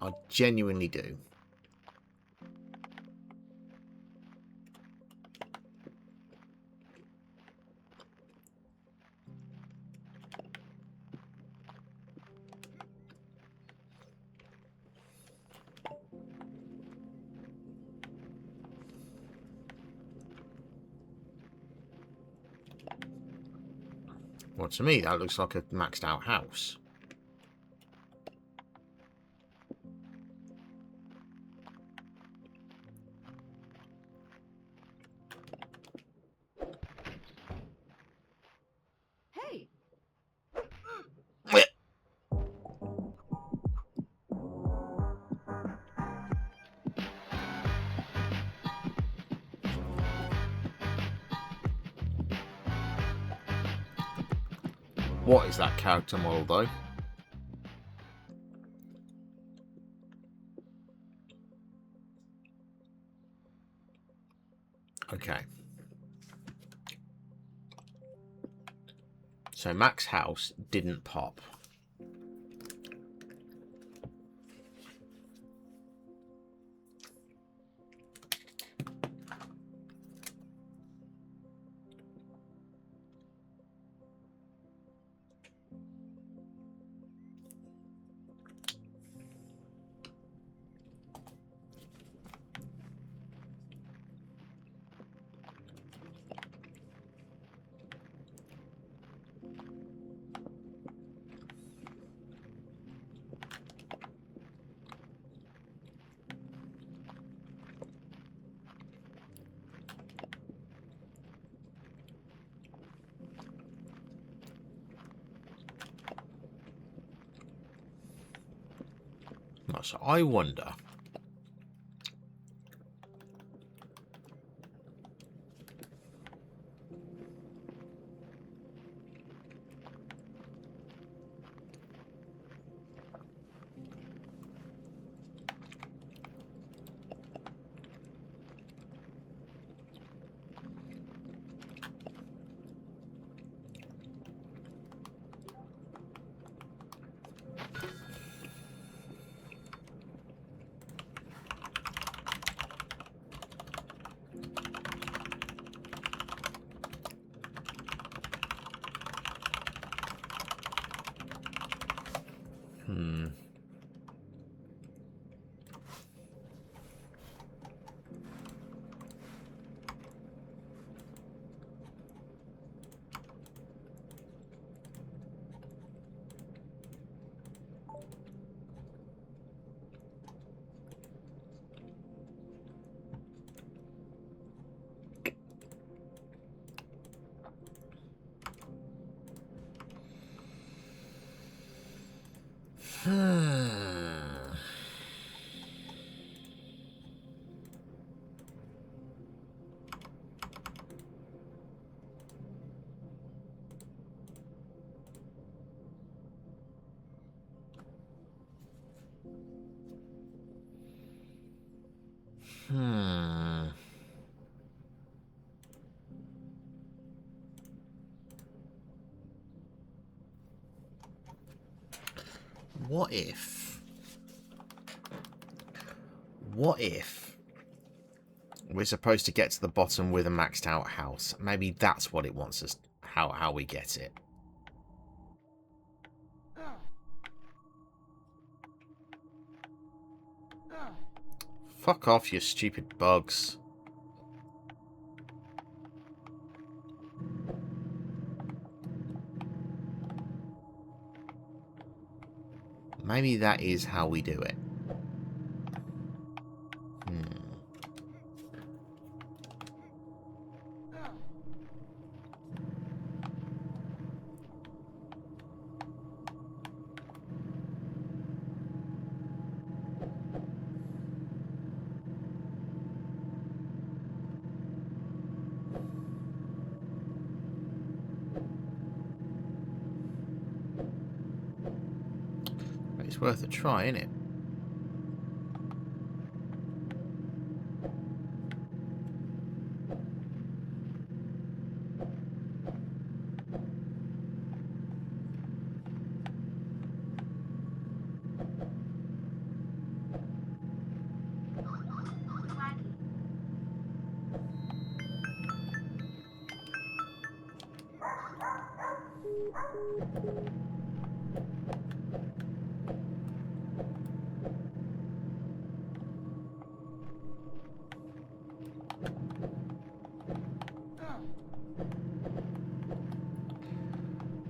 I genuinely do. Well, to me, that looks like a maxed out house. Hey! What is that character model, though? Okay. So Mac's house didn't pop. So I wonder... Hmm. Hmm. What if? What if we're supposed to get to the bottom with a maxed out house? Maybe that's what it wants us. How we get it. Fuck off, you stupid bugs. Maybe that is how we do it. Hmm. It's worth a try, isn't it?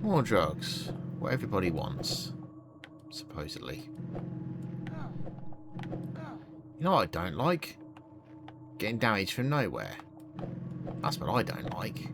More drugs. What everybody wants. Supposedly. You know what I don't like? Getting damaged from nowhere. That's what I don't like.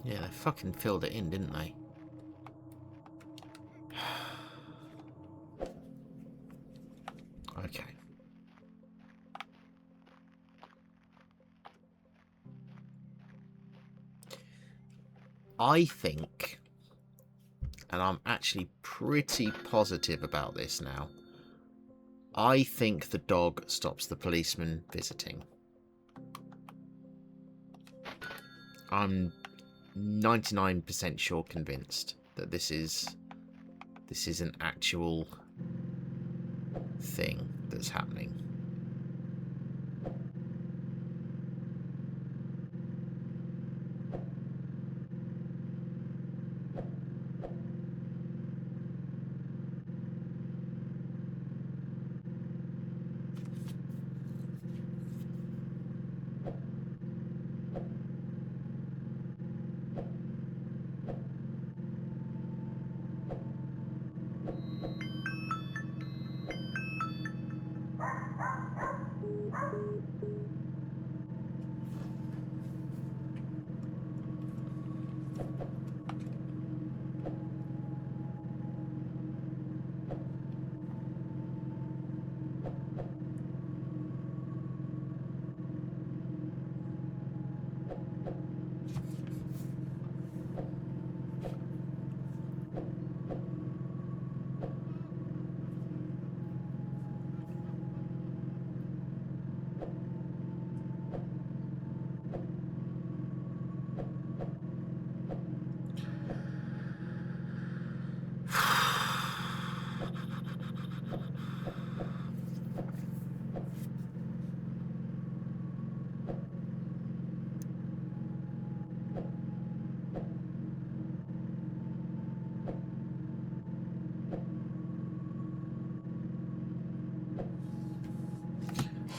Yeah, they fucking filled it in, didn't they? Okay. I think, and I'm actually pretty positive about this now, I think the dog stops the policeman visiting. I'm 99% sure convinced that this is an actual thing that's happening.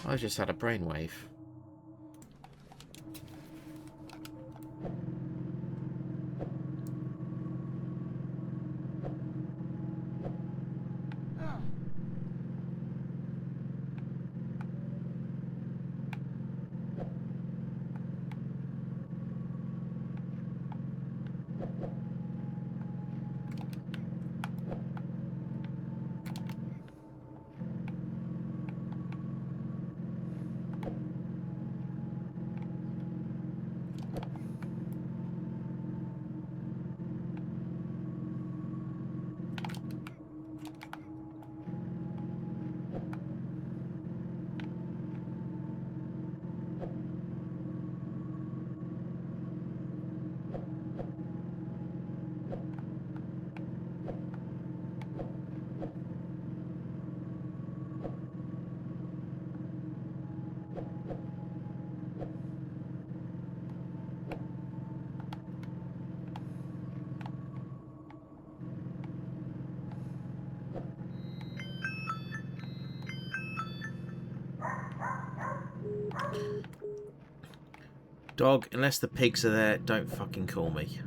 I just had a brainwave. Dog, unless the pigs are there, don't fucking call me.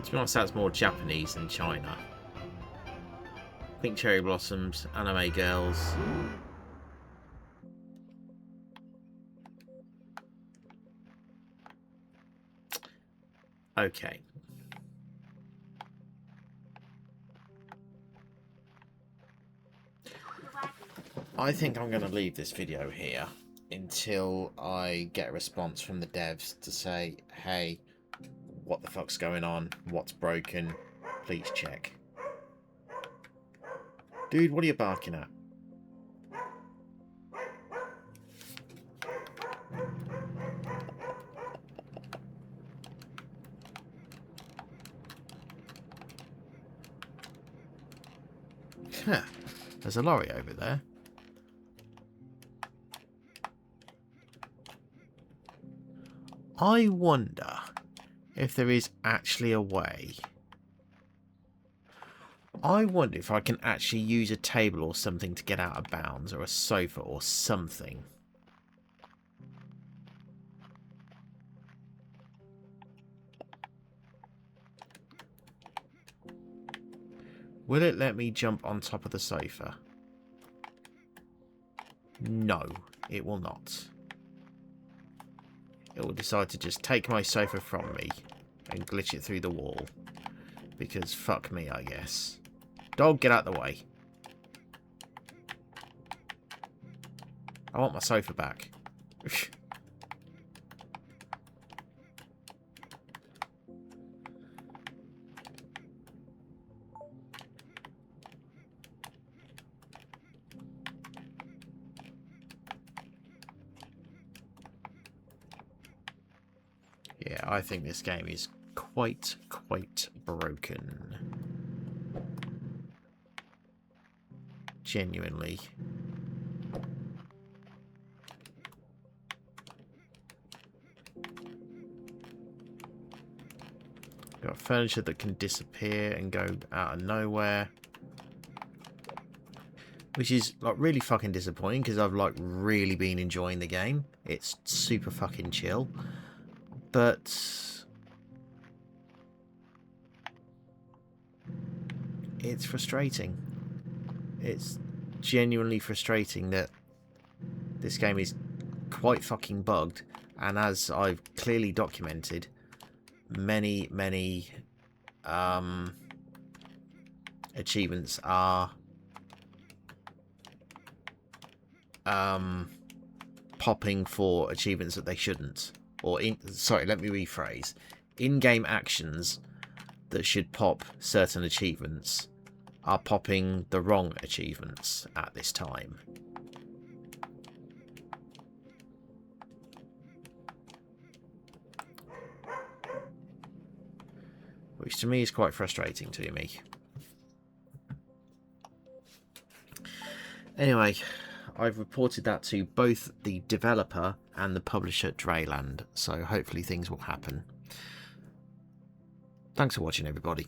To be honest, that's more Japanese than China. Pink cherry blossoms, anime girls. Okay. I think I'm going to leave this video here until I get a response from the devs to say, hey, what the fuck's going on? What's broken? Please check. Dude, what are you barking at? Huh. There's a lorry over there. I wonder if there is actually a way. I wonder if I can actually use a table or something to get out of bounds, or a sofa or something. Will it let me jump on top of the sofa? No, it will not. It will decide to just take my sofa from me and glitch it through the wall. Because fuck me, I guess. Dog, get out of the way. I want my sofa back. Yeah, I think this game is quite broken. Genuinely. Got furniture that can disappear and go out of nowhere. Which is like really fucking disappointing because I've like really been enjoying the game. It's super fucking chill. But it's frustrating. It's genuinely frustrating that this game is quite fucking bugged, and as I've clearly documented, many achievements are popping for achievements that they shouldn't. Or, sorry, let me rephrase. In-game actions that should pop certain achievements are popping the wrong achievements at this time. Which to me is quite frustrating to me. Anyway, I've reported that to both the developer and the publisher Dreland, so hopefully things will happen. Thanks for watching, everybody.